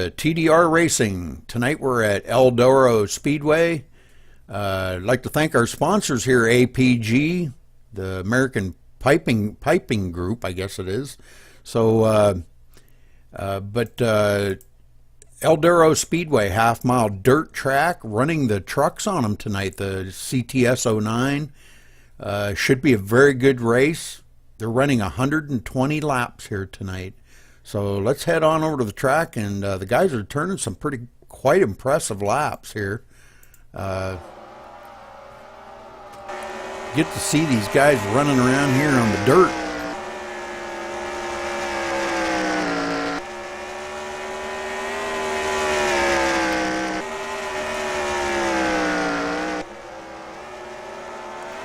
TDR-Racing. Tonight we're at Eldora Speedway. I'd like to thank our sponsors here, APG, the American Piping Group, I guess it is. So, Eldora Speedway, half-mile dirt track, running the trucks on them tonight, the CTS-09. Should be a very good race. They're running 120 laps here tonight. So let's head on over to the track, and the guys are turning some quite impressive laps here. Get to see these guys running around here on the dirt.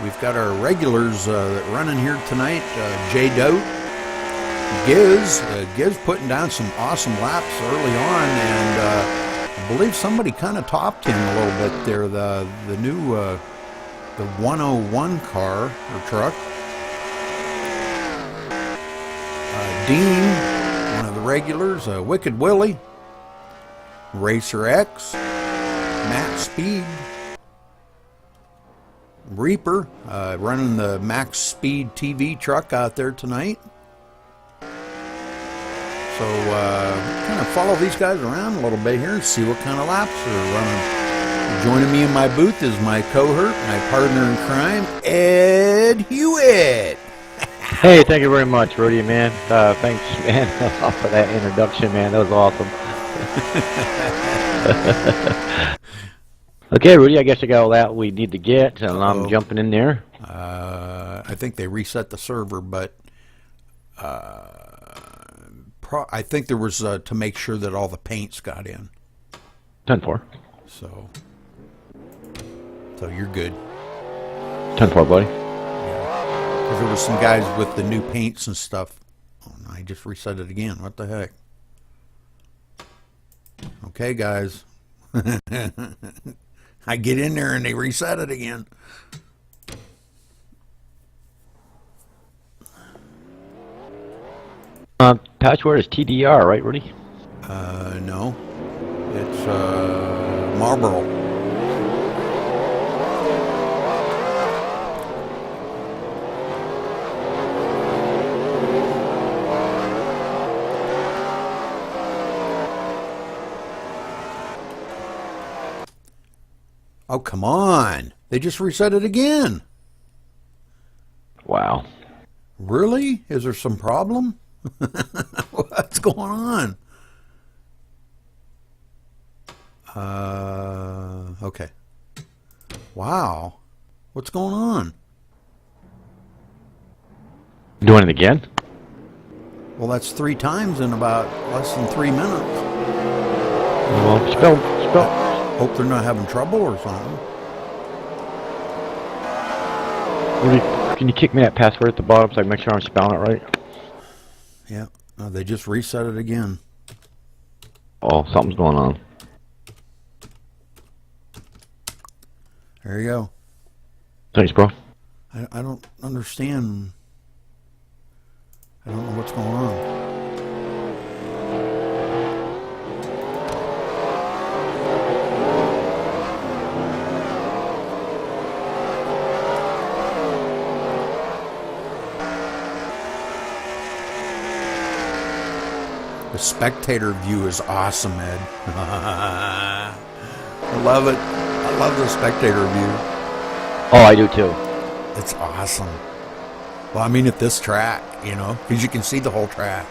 We've got our regulars running here tonight. J. Dote, Giz putting down some awesome laps early on, and I believe somebody kind of topped him a little bit there. The new the 101 car or truck. Dean, one of the regulars. Wicked Willie, Racer X, Matt Speed, Reaper, running the Max Speed TV truck out there tonight. So kind of follow these guys around a little bit here and see what kind of laps they're running. Joining me in my booth is my cohort, my partner in crime, Ed Hewitt. Hey, thank you very much, Rudy, man. Thanks, man, for that introduction, man. That was awesome. Okay, Rudy, I guess I got all that we need to get, and I'm jumping in there. I think they reset the server, but I think there was to make sure that all the paints got in. 10-4. So you're good. 10-4, buddy. Yeah. Because there were some guys with the new paints and stuff. Oh, no, I just reset it again. What the heck? Okay, guys. I get in there and they reset it again. Password is TDR, right, Rudy? No. It's Marlboro. Oh, come on. They just reset it again. Wow. Really? Is there some problem? What's going on? Okay. Wow. What's going on? Doing it again? Well, that's 3 times in about less than 3 minutes. Well, spell. Hope they're not having trouble or something. Rudy, can you kick me that password at the bottom so I can make sure I'm spelling it right? Yeah, they just reset it again. Oh, something's going on. There you go. Thanks, bro. I don't understand. I don't know what's going on. The spectator view is awesome, Ed. I love it. I love the spectator view. Oh, I do too. It's awesome. Well, I mean at this track, you know, because you can see the whole track.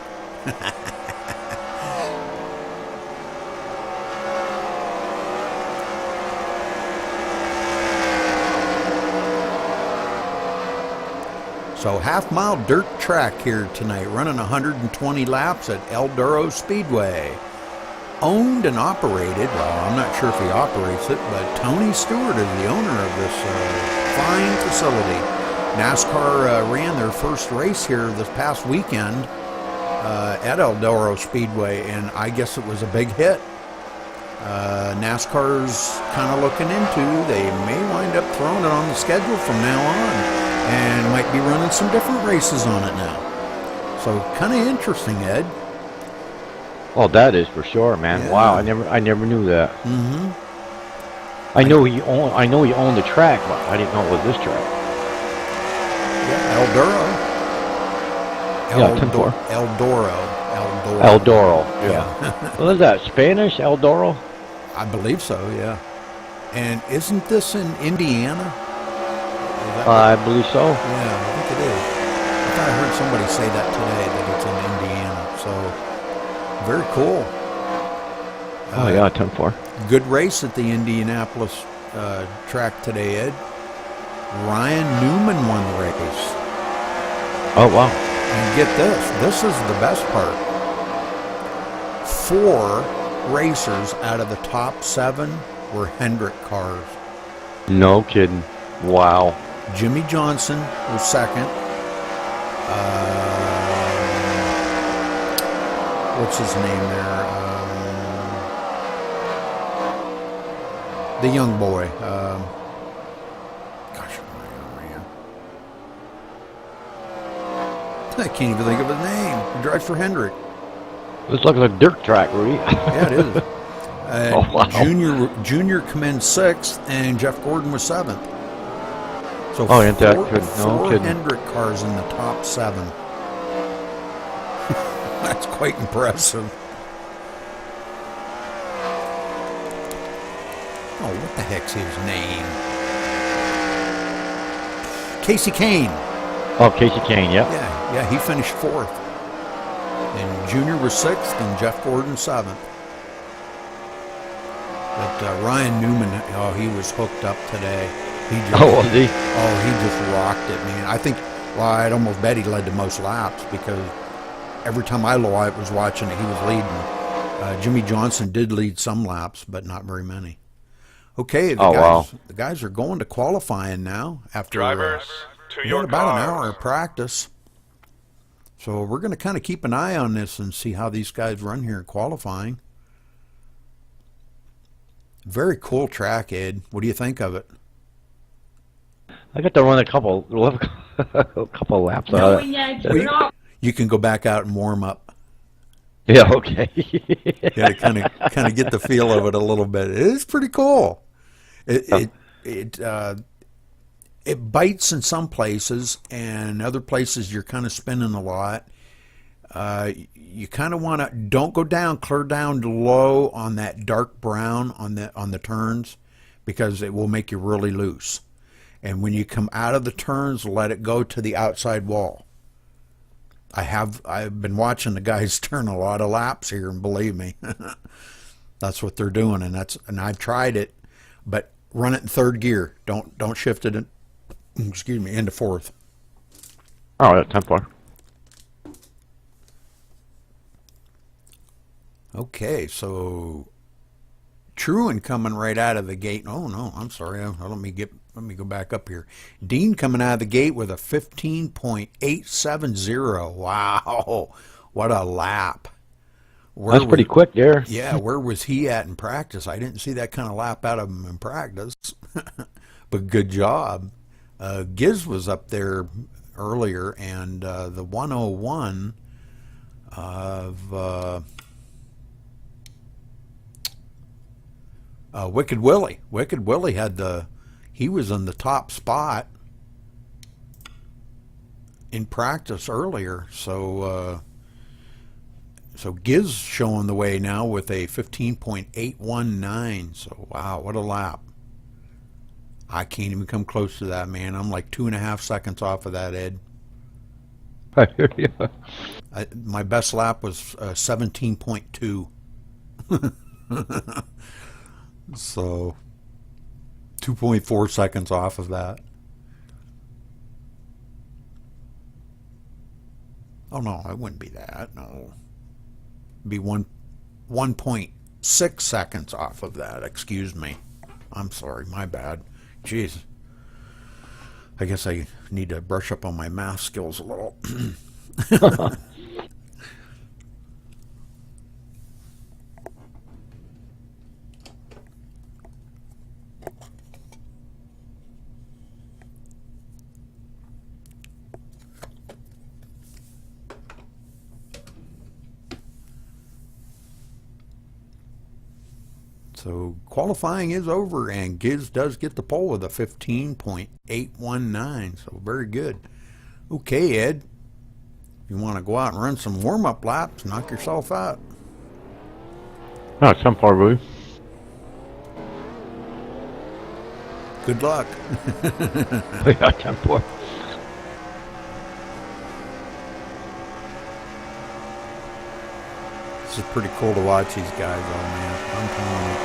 So half-mile dirt track here tonight, running 120 laps at Eldora Speedway. Owned and operated, well, I'm not sure if he operates it, but Tony Stewart is the owner of this fine facility. NASCAR ran their first race here this past weekend at Eldora Speedway, and I guess it was a big hit. NASCAR's kind of looking into, they may wind up throwing it on the schedule from now on, and might be running some different races on it now. So kind of interesting, Ed. Oh, that is for sure, man. Yeah. Wow, I never knew that. Mm-hmm. I know he owned the track, but I didn't know it was this track. Yeah, Eldora. Yeah, 10-4. Eldora. Eldora. Yeah. Yeah. What is that? Spanish? Eldora? I believe so, yeah. And isn't this in Indiana? Is that I believe so. Yeah, I think it is. I thought I heard somebody say that today, that it's in Indiana. So, very cool. Oh yeah, 10-4. Good race at the Indianapolis track today, Ed. Ryan Newman won the race. Oh wow. And get this. This is the best part. 4 racers out of the top 7 were Hendrick cars. No kidding. Wow. Jimmy Johnson was second. What's his name there? The young boy. Gosh, man. I can't even think of his name. He drives for Hendrick. This looks like a dirt track, Rudy. Yeah, it is. Oh, wow. Junior come in 6th, and Jeff Gordon was 7th. So Oh, ain't that good? No four kidding. Hendrick cars in the top 7. That's quite impressive. Oh, what the heck's his name? Casey Kane. Oh, Casey Kane, yep. Yeah, he finished 4th. And Junior was 6th, and Jeff Gordon 7th. But Ryan Newman, he was hooked up today. Was he? Oh, he just rocked it, man. I think, I'd almost bet he led the most laps because every time I was watching it, he was leading. Jimmy Johnson did lead some laps, but not very many. Okay, the guys are going to qualifying now after drivers to your about cars. an hour of practice. So we're going to kind of keep an eye on this and see how these guys run here in qualifying. Very cool track, Ed. What do you think of it? I got to run a couple laps on it. You can go back out and warm up. Yeah, okay. You got to kind of get the feel of it a little bit. It is pretty cool. It bites in some places, and other places you're kind of spinning a lot. You kind of want to don't go down, clear down low on that dark brown on the turns, because it will make you really loose. And when you come out of the turns, let it go to the outside wall. I've been watching the guys turn a lot of laps here, and believe me, that's what they're doing, and I've tried it, but run it in 3rd gear. Don't shift it into 4th. Oh, that's 10-4. Okay, so Truan coming right out of the gate. Oh no, I'm sorry. Let me go back up here. Dean coming out of the gate with a 15.870. Wow, what a lap! That's pretty quick there. Yeah, where was he at in practice? I didn't see that kind of lap out of him in practice. But good job. Giz was up there earlier, and the 101 of Wicked Willie. Wicked Willie he was in the top spot in practice earlier, so Giz showing the way now with a 15.819. So wow, what a lap! I can't even come close to that, man. I'm like 2.5 seconds off of that, Ed. I hear you. My best lap was 17.2. So 2.4 seconds off of that. Oh no, it wouldn't be that. No, it'd be 1.6 seconds off of that. Excuse me. I'm sorry, my bad. Jeez. I guess I need to brush up on my math skills a little. So qualifying is over, and Giz does get the pole with a 15.819. So very good. Okay, Ed, if you want to go out and run some warm-up laps, knock yourself out. Oh, some part, Rudy. Good luck. Yeah, 10-4. This is pretty cool to watch these guys, oh man. I'm telling you.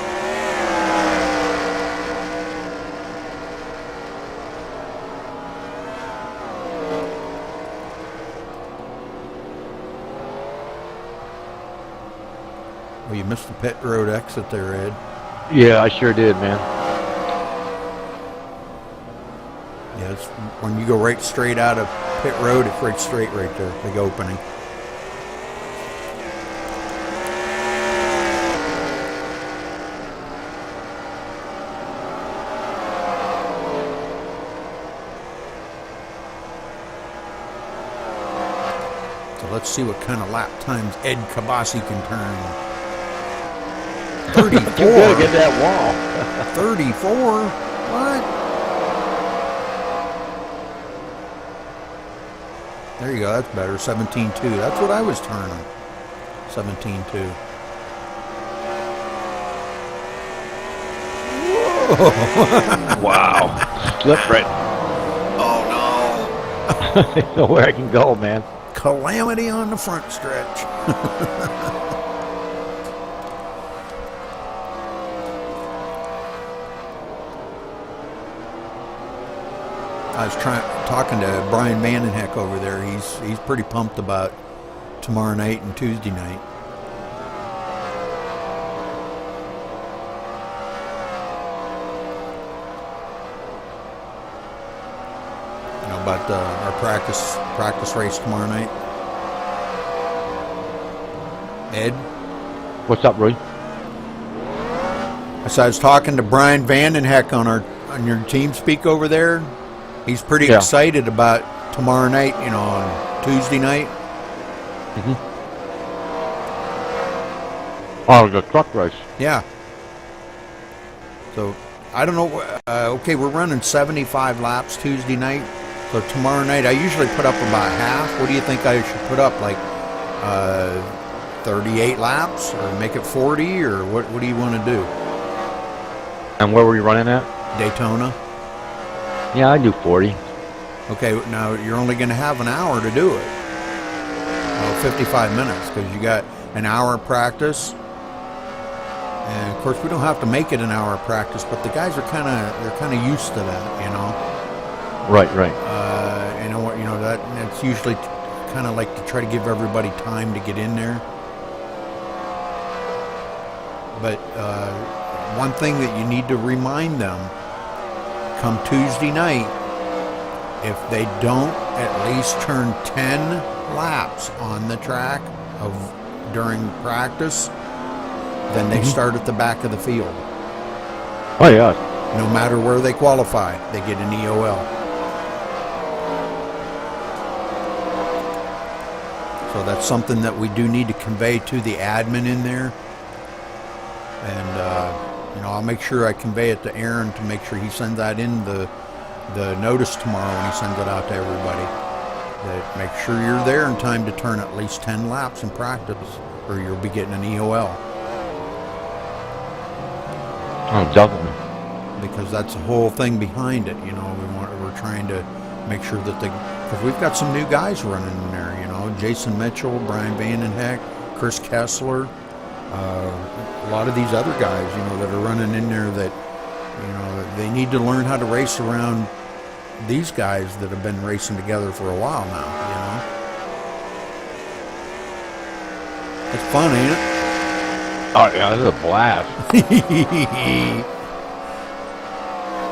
Well, you missed the pit road exit there, Ed. Yeah, I sure did, man. Yeah, it's when you go right straight out of pit road, it's right straight right there, big opening. So let's see what kind of lap times Ed Kabasi can turn. 34. You gotta get that wall. 34? What? There you go, that's better. 17.2. That's what I was turning. 17.2. Whoa! Wow. Slip right. Oh I don't know where I can go, man. no! Calamity on the front stretch. I was talking to Brian Vandenheck over there. He's pretty pumped about tomorrow night and Tuesday night. You know about our practice race tomorrow night. Ed? What's up, Rudy? So I was talking to Brian Vandenheck on your team speak over there. He's pretty excited about tomorrow night, you know, on Tuesday night. Mm-hmm. Oh, the truck race. Yeah. So, I don't know. Okay, we're running 75 laps Tuesday night. So tomorrow night, I usually put up about half. What do you think I should put up? Like 38 laps? Or make it 40? Or what do you want to do? And where were you running at? Daytona? Yeah, I do 40. Okay, now you're only going to have an hour to do it. Well, 55 minutes, because you got an hour of practice. And of course, we don't have to make it an hour of practice, but the guys are kind of used to that, you know. Right. You know what? You know that's usually kind of like to try to give everybody time to get in there. But one thing that you need to remind them, come Tuesday night, if they don't at least turn 10 laps on the track during practice, then they start at the back of the field. Oh, yeah. No matter where they qualify, they get an EOL. So that's something that we do need to convey to the admin in there. And, you know, I'll make sure I convey it to Aaron to make sure he sends that in the notice tomorrow when he sends it out to everybody. That make sure you're there in time to turn at least 10 laps in practice, or you'll be getting an EOL. Oh, definitely. Because that's the whole thing behind it, you know. We're trying to make sure that because we've got some new guys running in there, you know. Jason Mitchell, Brian Vandenheck, Chris Kessler, a lot of these other guys, you know, that are running in there that, you know, they need to learn how to race around these guys that have been racing together for a while now, you know. It's fun, ain't it? Oh, yeah, this is a blast.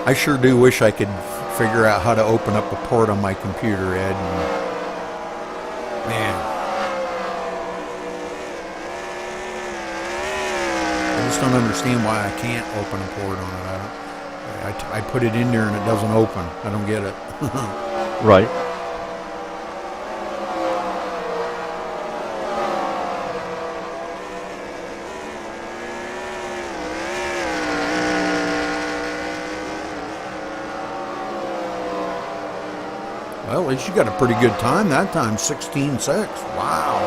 I sure do wish I could figure out how to open up a port on my computer, Ed. Man. I just don't understand why I can't open a port on it. I put it in there and it doesn't open. I don't get it. Right. Well, at least you got a pretty good time that time, 16.6. Wow.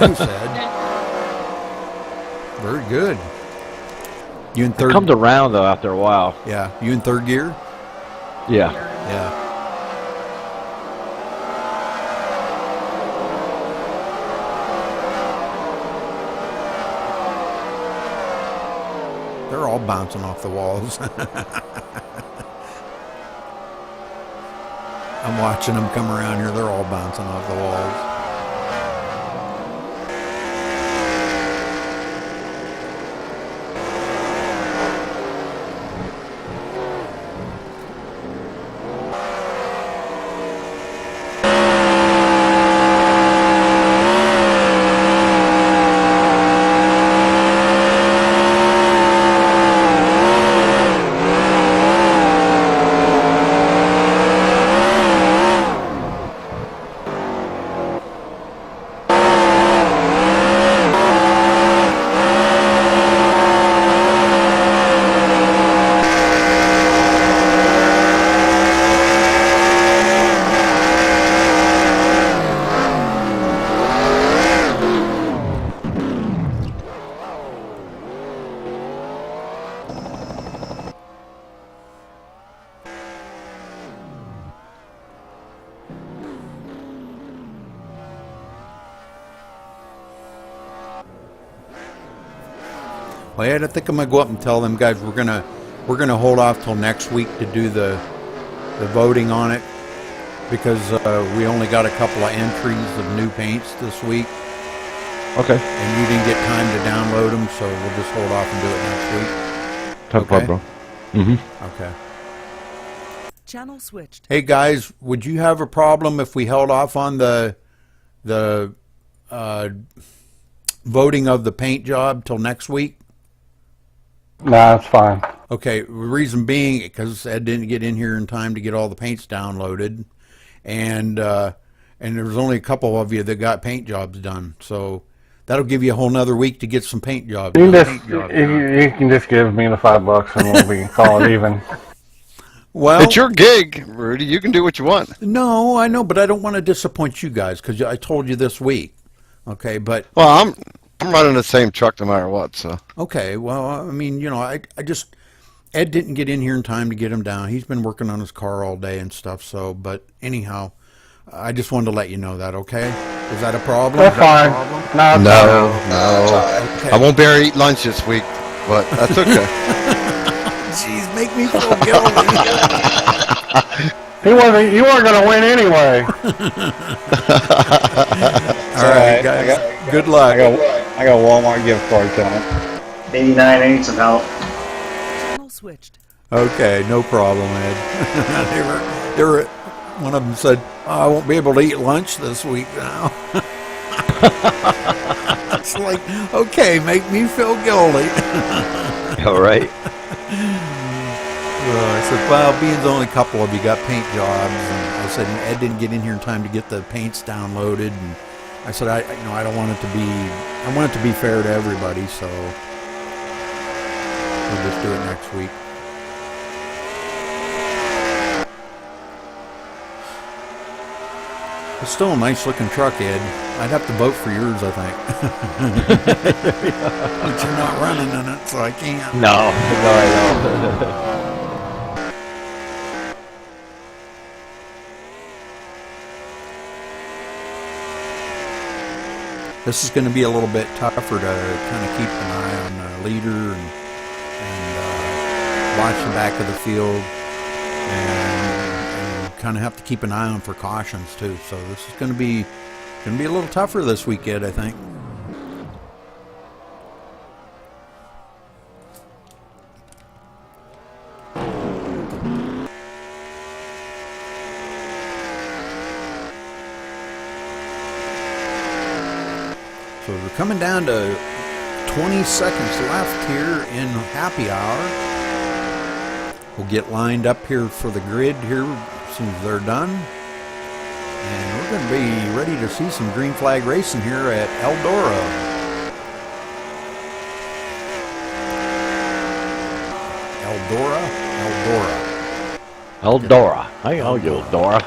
Nice, Ed. Very good. You in third? It comes around though after a while. Yeah. You in third gear? Yeah. Yeah. They're all bouncing off the walls. I'm watching them come around here. They're all bouncing off the walls. Well, Ed, I think I'm gonna go up and tell them guys we're gonna hold off till next week to do the voting on it because we only got a couple of entries of new paints this week. Okay. And you didn't get time to download them, so we'll just hold off and do it next week. Okay, bro. Mm-hmm. Okay. Channel switched. Hey guys, would you have a problem if we held off on the voting of the paint job till next week? Nah, it's fine. Okay, the reason being because Ed didn't get in here in time to get all the paints downloaded, and there was only a couple of you that got paint jobs done, so that'll give you a whole nother week to get some paint jobs You done. you can just give me the $5 and we'll call it even. Well, it's your gig, Rudy. You can do what you want. No, I know, but I don't want to disappoint you guys because I told you this week. Okay, but well, I'm running the same truck no matter what. So okay, well, I mean, you know, I just Ed didn't get in here in time to get him down. He's been working on his car all day and stuff. So, but anyhow, I just wanted to let you know that. Okay, is that a problem? That's fine. No. Okay. I won't be able to eat lunch this week, but that's okay. Jeez, make me feel guilty. You weren't going to win anyway. All right, guys. Good luck. I got a Walmart gift card coming. 89, I need some help. Channel switched. Okay, no problem, Ed. they were. One of them said, oh, "I won't be able to eat lunch this week now." It's like, okay, make me feel guilty. All right. I said, well, being the only couple of you got paint jobs, and I said Ed didn't get in here in time to get the paints downloaded, and I said, I don't want it to be, I want it to be fair to everybody, so we'll just do it next week. It's still a nice looking truck, Ed. I'd have to vote for yours, I think. But you're not running in it, so I can't. No, I know. This is going to be a little bit tougher to kind of keep an eye on the leader and watch the back of the field and kind of have to keep an eye on precautions too. So this is going to be a little tougher this weekend, I think. So we're coming down to 20 seconds left here in happy hour. We'll get lined up here for the grid here as soon as they're done. And we're going to be ready to see some green flag racing here at Eldora. Eldora. How you Eldora?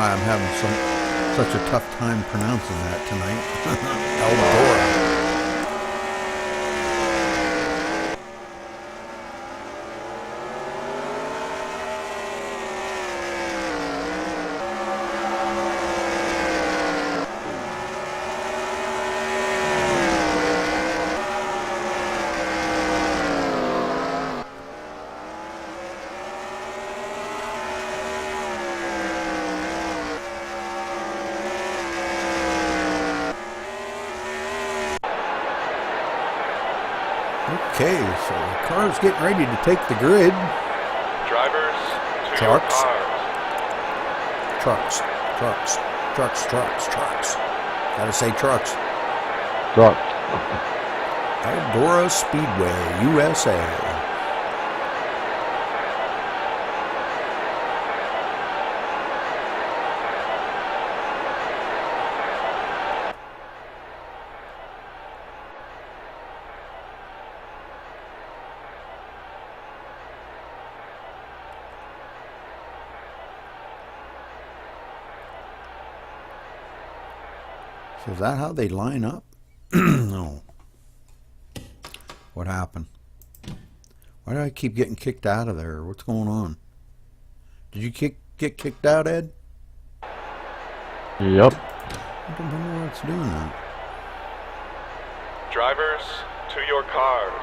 why I'm having such a tough time pronouncing that tonight. Eldora. Okay, so the car's getting ready to take the grid. Drivers, to Trucks. your cars. Trucks. Gotta say trucks. Truck. Eldora Speedway, USA. So is that how they line up? No. What happened? Why do I keep getting kicked out of there? What's going on? Did you get kicked out, Ed? Yep. I don't know why it's doing that. Drivers, to your cars.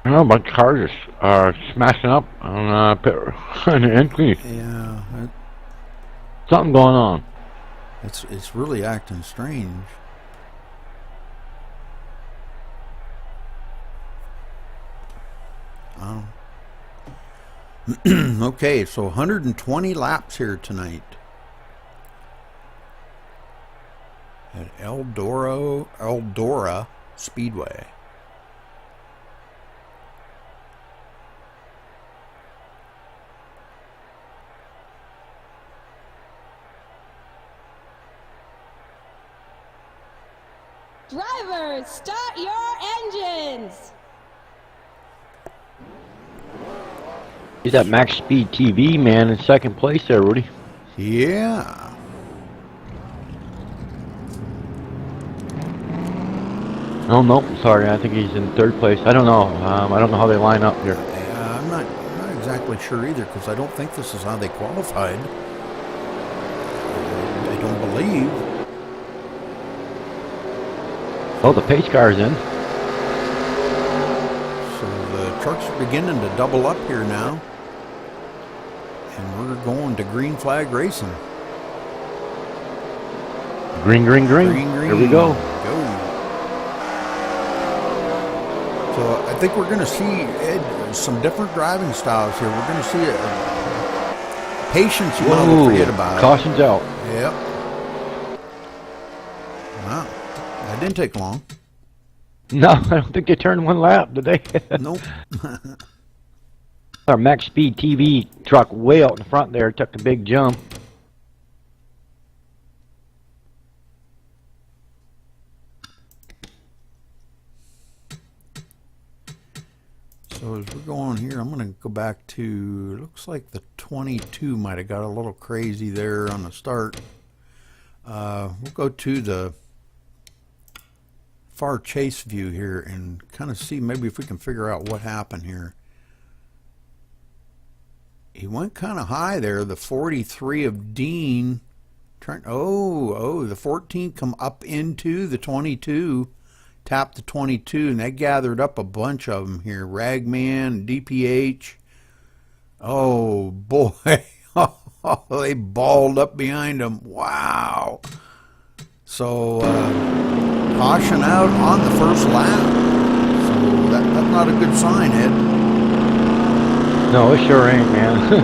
I don't know, my cars are smashing up on the entry. Yeah, Something going on. it's really acting strange. Okay, so 120 laps here tonight at Eldora Speedway. Drivers, start your engines! He's at Max Speed TV, man, in second place there, Rudy. Yeah. Oh, no, sorry, I think he's in third place. I don't know. I don't know how they line up here. Yeah, I'm not exactly sure either, because I don't think this is how they qualified. I don't believe. Oh, the pace car's in. So the trucks are beginning to double up here now. And we're going to green flag racing. Green. Green. Here we go. Go. So I think we're going to see, Ed, some different driving styles here. We're going to see patience you might forget about. Caution's out. Yep. Wow. That didn't take long. No, I don't think they turned one lap, did they? Nope. Our Max Speed TV truck way out in front there took a big jump. So as we're going here, I'm going to go back to, looks like the 22 might have got a little crazy there on the start. We'll go to the far chase view here and kind of see maybe if we can figure out what happened here. He went kind of high there, the 43 of Dean. The 14 come up into the 22, tapped the 22, and they gathered up a bunch of them here. Ragman, DPH. Oh, boy. They balled up behind them. Wow. So, caution out on the first lap. So that's not a good sign, Ed. No, it sure ain't, man. Get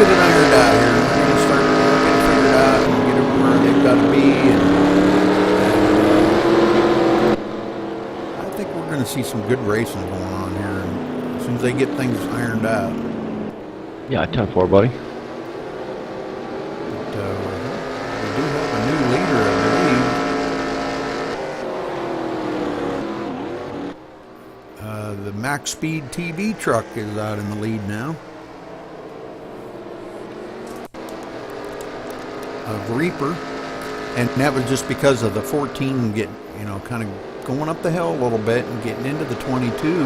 it ironed out here. We're going to start getting figured out and get it where they've got to be. And I think we're going to see some good racing going on here as soon as they get things ironed out. Yeah, 10-4, buddy. But, we do have a Max Speed TV truck is out in the lead now. Of Reaper. And that was just because of the 14 getting, kind of going up the hill a little bit and getting into the 22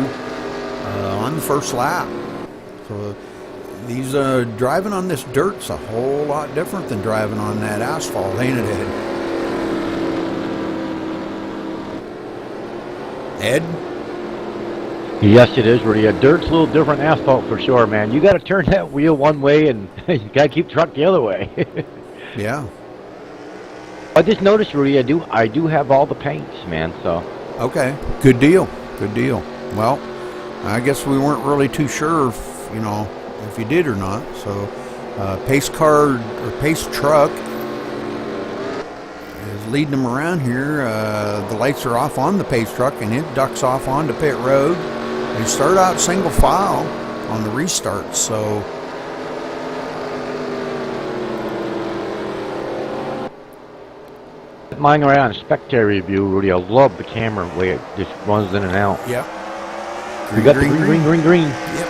on the first lap. So these driving on this dirt's a whole lot different than driving on that asphalt, ain't it, Ed? Yes, it is, Rudy. Dirt's a little different than asphalt for sure, man. You got to turn that wheel one way and you got to keep the truck the other way. Yeah. I just noticed, Rudy, I do have all the paints, man, so. Okay. Good deal. Good deal. Well, I guess we weren't really too sure if you did or not. So, pace car or pace truck is leading them around here. The lights are off on the pace truck, and it ducks off onto pit road. They start out single file on the restart. So, mine right on spectator view, Rudy. I love the camera way it just runs in and out. yep. We got the green. Yep.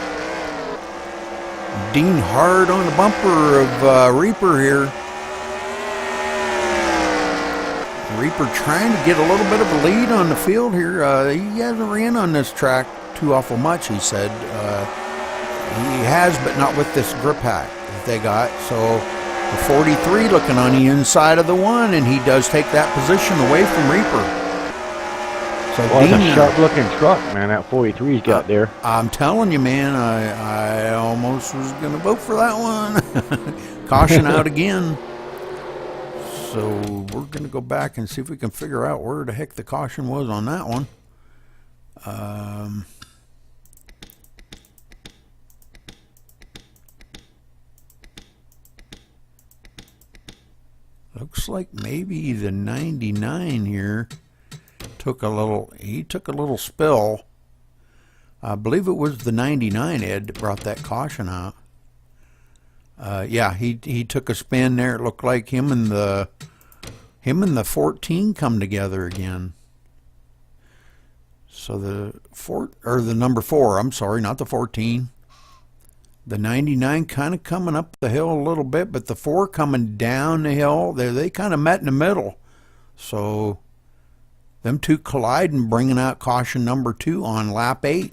Dean hard on the bumper of Reaper here. Reaper trying to get a little bit of a lead on the field here. He hasn't ran on this track too awful much, he said. He has, but not with this grip hack that they got. So the 43 looking on the inside of the one, and he does take that position away from Reaper. So Well, that's a sharp-looking truck, man, that 43's got there. I'm telling you, man, I almost was going to vote for that one. Caution out again. So we're going to go back and see if we can figure out where the heck the caution was on that one. Looks like maybe the 99 here took a little spill. I believe it was the 99, Ed, that brought that caution out. Yeah, he took a spin there. It looked like him and the 14 come together again. So the number 4, I'm sorry, not the 14. The 99 kind of coming up the hill a little bit, but the 4 coming down the hill. They kind of met in the middle. So them two colliding, bringing out caution number 2 on lap 8.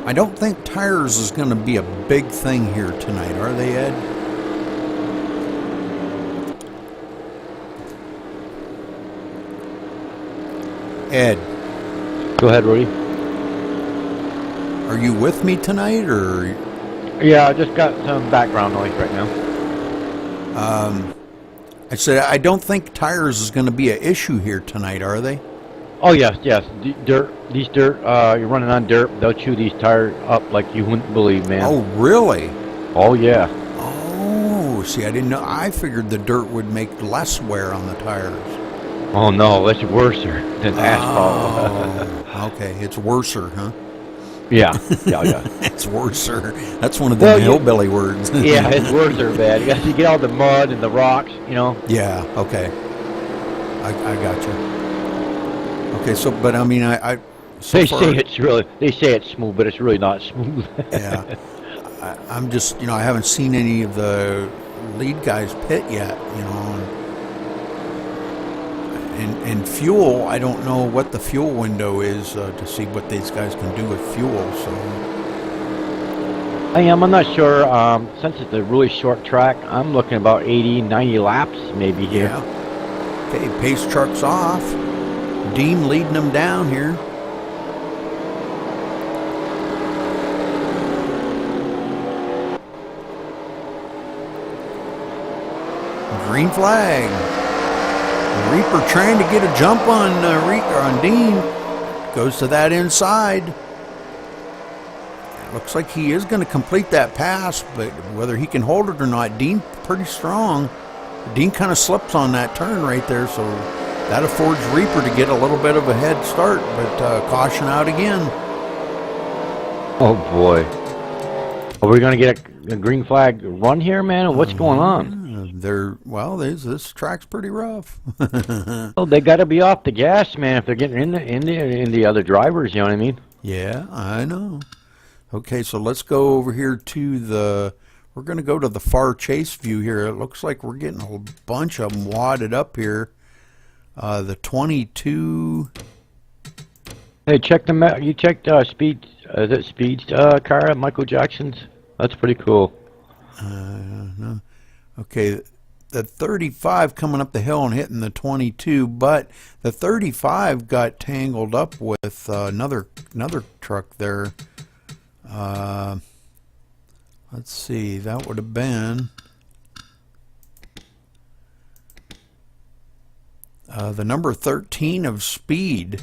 I don't think tires is going to be a big thing here tonight, are they, Ed? Ed. Go ahead, Rudy. Are you with me tonight, or? Yeah, I just got some background noise right now. I said I don't think tires is going to be an issue here tonight, are they? Oh yes. These dirt. You're running on dirt. They'll chew these tires up like you wouldn't believe, man. Oh, really? Oh yeah. Oh, see, I didn't know. I figured the dirt would make less wear on the tires. Oh no, that's worse than asphalt. Oh, okay, it's worser, huh? Yeah. It's worser. That's one of the hillbilly words. Yeah, it's worser, man. You get all the mud and the rocks, Yeah. Okay. I got you. Okay, so but I mean, they say it's smooth, but it's really not smooth. Yeah. I'm just, I haven't seen any of the lead guys pit yet, and fuel, I don't know what the fuel window is to see what these guys can do with fuel. So I'm not sure. Since it's a really short track, I'm looking about 80, 90 laps maybe here. Yeah. Okay, pace truck's off. Dean leading them down here. Green flag. Reaper trying to get a jump on Dean. Goes to that inside. Looks like he is going to complete that pass, but whether he can hold it or not, Dean pretty strong. Dean kind of slips on that turn right there, so that affords Reaper to get a little bit of a head start, but caution out again. Oh boy. Are we going to get a green flag run here, man? What's going on? This track's pretty rough. Well, they got to be off the gas, man, if they're getting in the other drivers, you know what I mean? Yeah, I know. Okay, so let's go over here to we're going to go to the far chase view here. It looks like we're getting a bunch of them wadded up here. The 22. Hey, check you checked Speed car at Michael Jackson's? That's pretty cool. No. Okay, the 35 coming up the hill and hitting the 22, but the 35 got tangled up with another truck there. Let's see, that would have been the number 13 of Speed.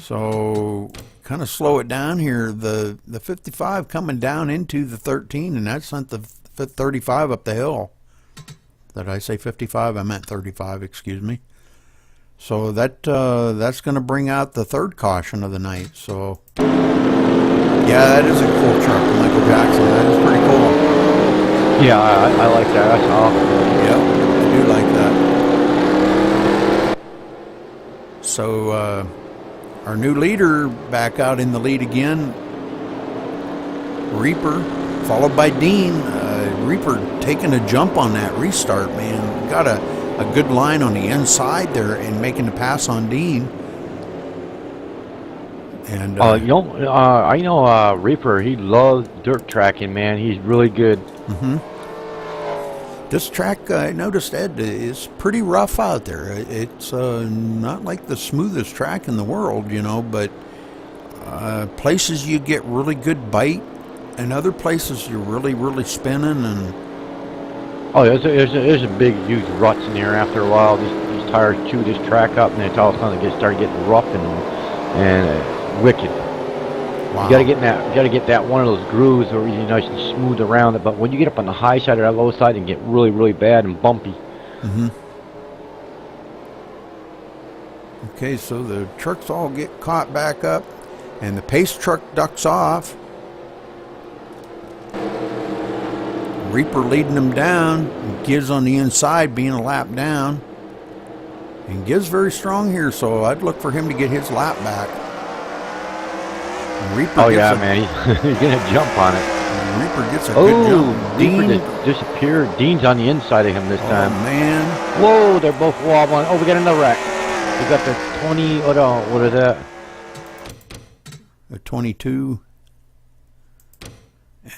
So kind of slow it down here. The 55 coming down into the 13, and that sent the 35 up the hill. Did I say 55? I meant 35, excuse me. So that's going to bring out the third caution of the night. So yeah, that is a cool truck, Michael Jackson. That is pretty cool. Yeah, I like that. That's awesome. Yep, I do like that. So our new leader back out in the lead again. Reaper, followed by Dean. Reaper taking a jump on that restart, man. Got a good line on the inside there and making the pass on Dean. And I know Reaper. He loves dirt tracking, man. He's really good. Mm-hmm. This track, I noticed, Ed, is pretty rough out there. It's not like the smoothest track in the world, you know, but places you get really good bite, and other places you're really, really spinning. And oh, there's a big, huge ruts in here. After a while, these tires chew this track up, and then all of a sudden it start getting rough and wicked. wow. You gotta get that one of those grooves where you're nice and smooth around it. But when you get up on the high side or that low side, and get really, really bad and bumpy. Mm-hmm. Okay, so the trucks all get caught back up, and the pace truck ducks off. Reaper leading them down. Giz on the inside, being a lap down. And Giz very strong here, so I'd look for him to get his lap back. And Reaper man, he's gonna jump on it. Reaper gets a good jump. Reaper just disappeared. Dean's on the inside of him this time. Oh, man. Whoa, they're both wobbling. Oh, we got another wreck. We got the 20. What is that? The 22.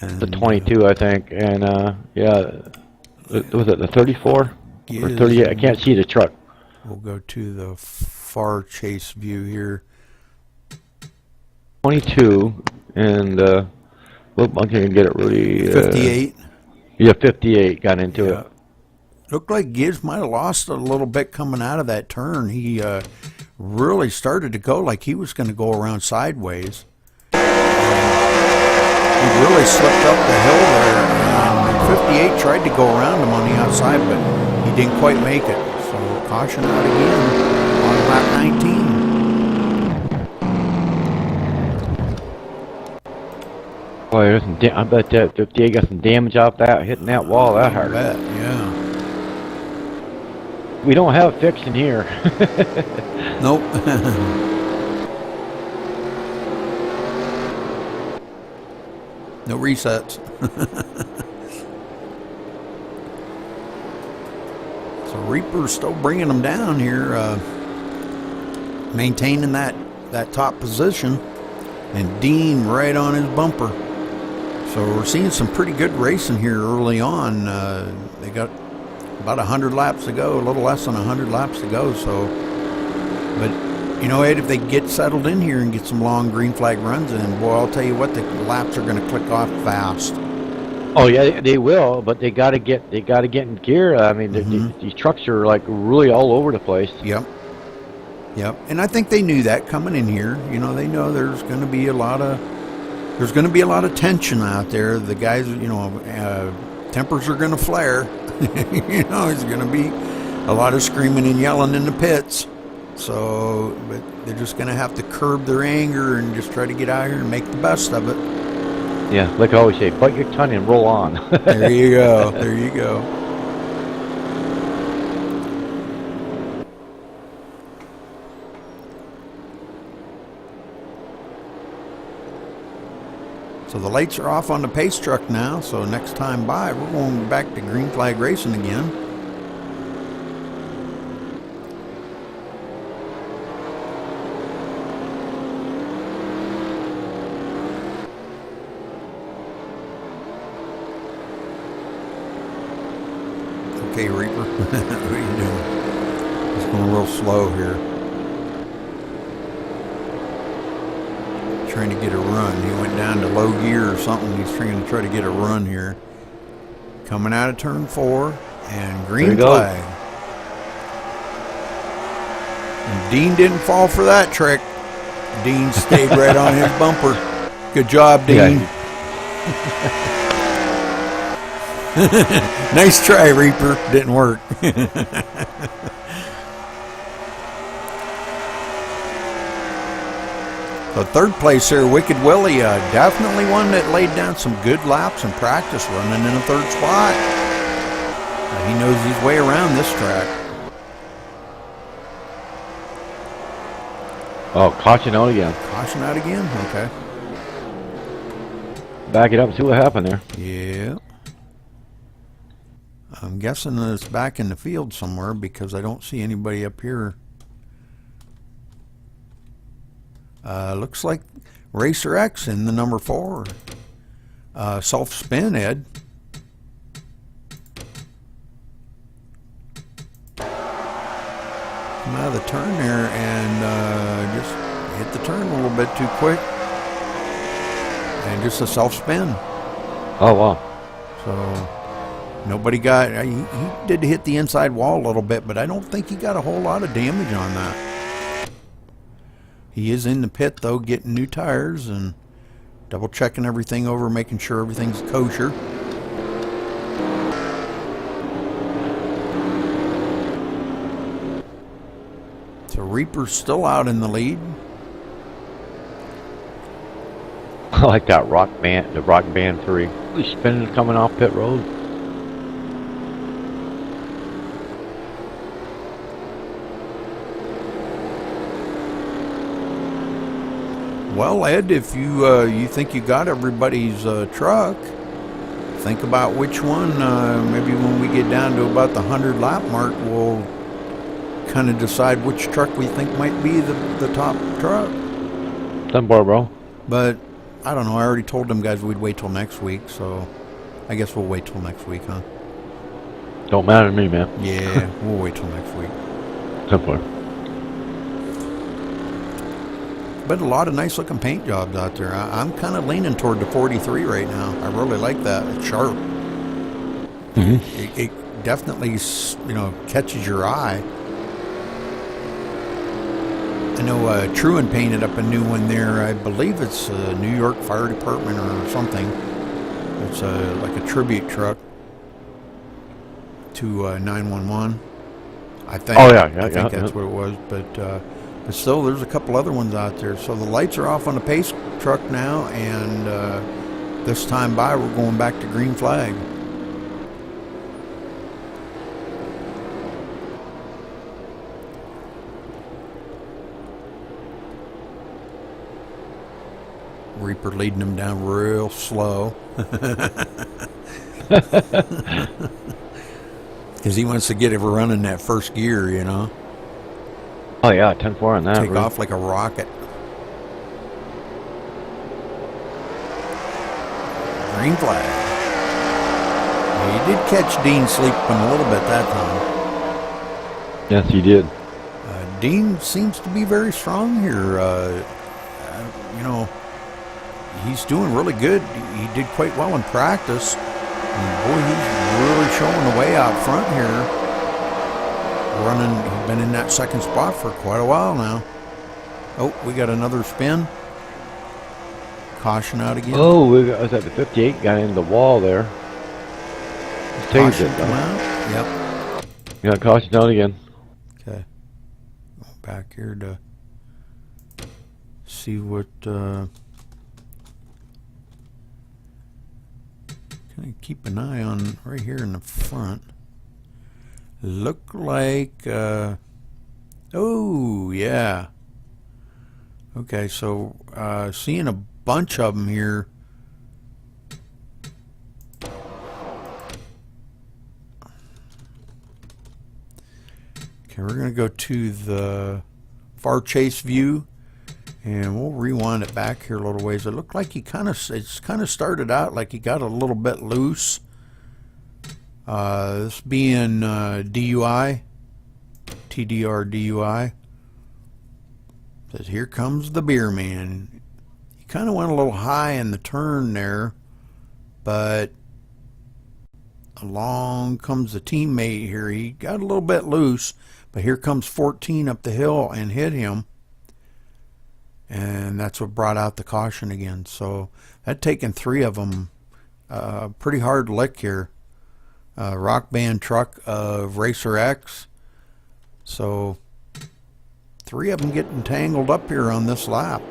And, the 22, I think. And, yeah. Was it the 34? Or 38? I can't see the truck. We'll go to the far chase view here. 22. And, I can get it really. 58. Yeah, 58 got into it. Looked like Gibbs might have lost a little bit coming out of that turn. He really started to go like he was going to go around sideways. He really slipped up the hill there. And 58 tried to go around him on the outside, but he didn't quite make it. So caution out again on lap 19. Boy, I bet that 58 got some damage off that, hitting that wall that hard. I bet, yeah. We don't have fix in here. Nope. No resets. So Reaper's still bringing them down here, maintaining that top position, and Dean right on his bumper. So we're seeing some pretty good racing here early on. They got about 100 laps to go, a little less than 100 laps to go. So, but you know, Ed, if they get settled in here and get some long green flag runs in, boy, I'll tell you what, the laps are going to click off fast. Oh yeah, they will, but they got to get in gear. I mean, these trucks are like really all over the place. Yep. And I think they knew that coming in here. You know, they know there's going to be a lot of tension out there. The guys, you know, tempers are going to flare. You know, there's going to be a lot of screaming and yelling in the pits. So, but they're just going to have to curb their anger and just try to get out here and make the best of it. Yeah, like I always say, bite your tongue and roll on. There you go. There you go. So the lights are off on the pace truck now, so next time by, we're going back to green flag racing again. Okay, Reaper, what are you doing? It's going real slow here. Trying to get a run. He went down to low gear or something. He's trying to get a run here. Coming out of turn 4 and green flag. And Dean didn't fall for that trick. Dean stayed right on his bumper. Good job, Dean. Yeah. Nice try, Reaper. Didn't work. So third place here, Wicked Willie, definitely one that laid down some good laps in practice running in a third spot. He knows his way around this track. Oh, caution out again. Caution out again? Okay. Back it up and see what happened there. Yeah. I'm guessing that it's back in the field somewhere because I don't see anybody up here. Looks like Racer X in the number 4. Self-spin, Ed. Come out of the turn there and just hit the turn a little bit too quick. And just a self-spin. Oh, wow. So nobody got, he did hit the inside wall a little bit, but I don't think he got a whole lot of damage on that. He is in the pit though, getting new tires and double checking everything over, making sure everything's kosher. So Reaper's still out in the lead. I like that rock band, the rock band 3. He's spinning coming off pit road. Well, Ed, if you think you got everybody's truck, think about which one. Maybe when we get down to about the 100 lap mark, we'll kind of decide which truck we think might be the top truck. Done, bro. But I don't know. I already told them guys we'd wait till next week, so I guess we'll wait till next week, huh? Don't matter to me, man. Yeah, we'll wait till next week. Simpler. But a lot of nice looking paint jobs out there. I'm kind of leaning toward the 43 right now. I really like that. It's sharp. It definitely, catches your eye. I know Truan painted up a new one there. I believe it's New York Fire Department or something. It's like a tribute truck to 911. I think. Oh yeah, I think that's what it was. But still, there's a couple other ones out there. So the lights are off on the pace truck now, and this time by, we're going back to green flag. Reaper leading them down real slow. Because he wants to get it running that first gear, you know. Oh yeah, 10-4 on that. Take off like a rocket. Green flag. He did catch Dean sleeping a little bit that time. Yes, he did. Dean seems to be very strong here. He's doing really good. He did quite well in practice. And boy, he's really showing the way out front here. He's been in that second spot for quite a while now. Oh, we got another spin. Caution out again. Oh, I was at the 58, got into the wall there. Caution come out. Yep. You got caution out again. Okay. Go back here to see what Keep an eye on right here in the front. Look like, oh, yeah. Okay, so seeing a bunch of them here. Okay, we're going to go to the far chase view, and we'll rewind it back here a little ways. It looked like it's kind of started out like he got a little bit loose. This being DUI, TDR DUI. Says, here comes the beer man. He kind of went a little high in the turn there, but along comes the teammate here. He got a little bit loose, but here comes 14 up the hill and hit him. And that's what brought out the caution again. So that taken 3 of them. Pretty hard lick here. Rock Band truck of Racer X. So 3 of them getting tangled up here on this lap.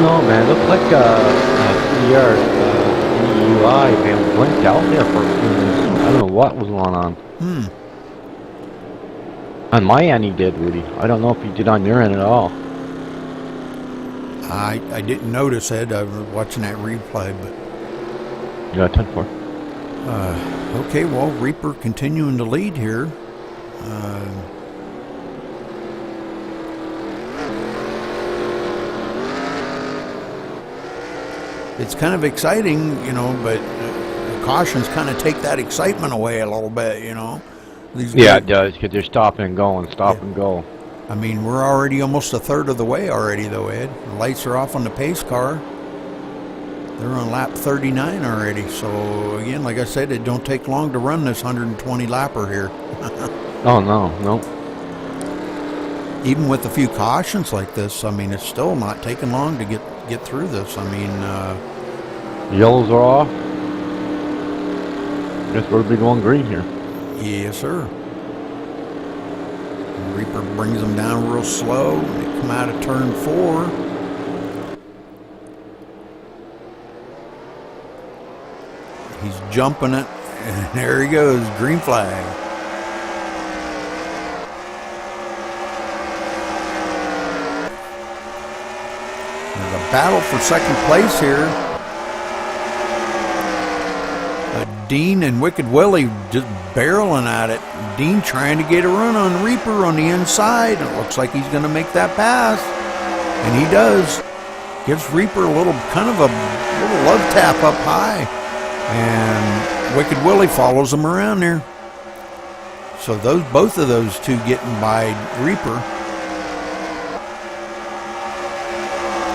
No, man, looks like TDR DUI, man, blinked out there for a few minutes. I don't know what was going on. On my end, he did, Rudy. I don't know if he did on your end at all. I didn't notice it. I was watching that replay, but Yeah, 10-4. okay, well, Reaper continuing to lead here. It's kind of exciting, you know, but the cautions kind of take that excitement away a little bit, you know. Yeah, it does, because they're stopping and going, and go. I mean, we're already almost a third of the way already, though, Ed. The lights are off on the pace car. They're on lap 39 already. So, again, like I said, it don't take long to run this 120 lapper here. Oh, no. Even with a few cautions like this, I mean, it's still not taking long to get through this. I mean, yellows are off. Guess we'll be going green here. Yes, sir. Reaper brings them down real slow. They come out of turn 4. He's jumping it, and there he goes, green flag. There's a battle for second place here. Dean and Wicked Willie just barreling at it. Dean trying to get a run on Reaper on the inside. It looks like he's going to make that pass. And he does. Gives Reaper a little, kind of a little love tap up high. And Wicked Willie follows him around there. So both of those two getting by Reaper.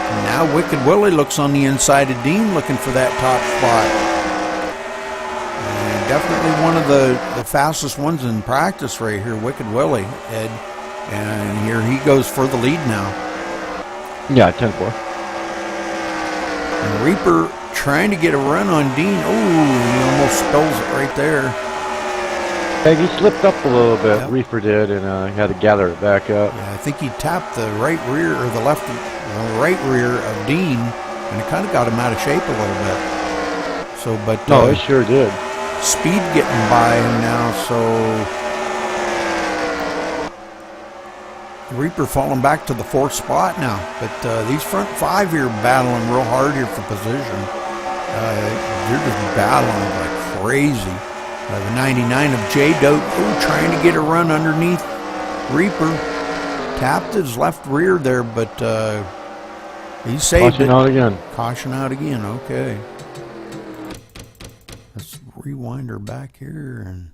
And now Wicked Willie looks on the inside of Dean looking for that top spot. Definitely one of the fastest ones in practice right here, Wicked Willie, Ed. And here he goes for the lead now. Yeah, 10-4. And Reaper trying to get a run on Dean. Oh, he almost spills it right there. Hey, he slipped up a little bit, Yep. Reaper did, and he had to gather it back up. Yeah, I think he tapped the right rear, or the right rear of Dean, and it kind of got him out of shape a little bit. So, but No, it sure did. Speed getting by him now, so Reaper falling back to the 4th spot now. But these front 5 here battling real hard here for position. They're just battling like crazy. The 99 of J-Dote trying to get a run underneath Reaper. Tapped his left rear there, but he saved Caution it. out again. Caution out again, okay. Let's rewind her back here and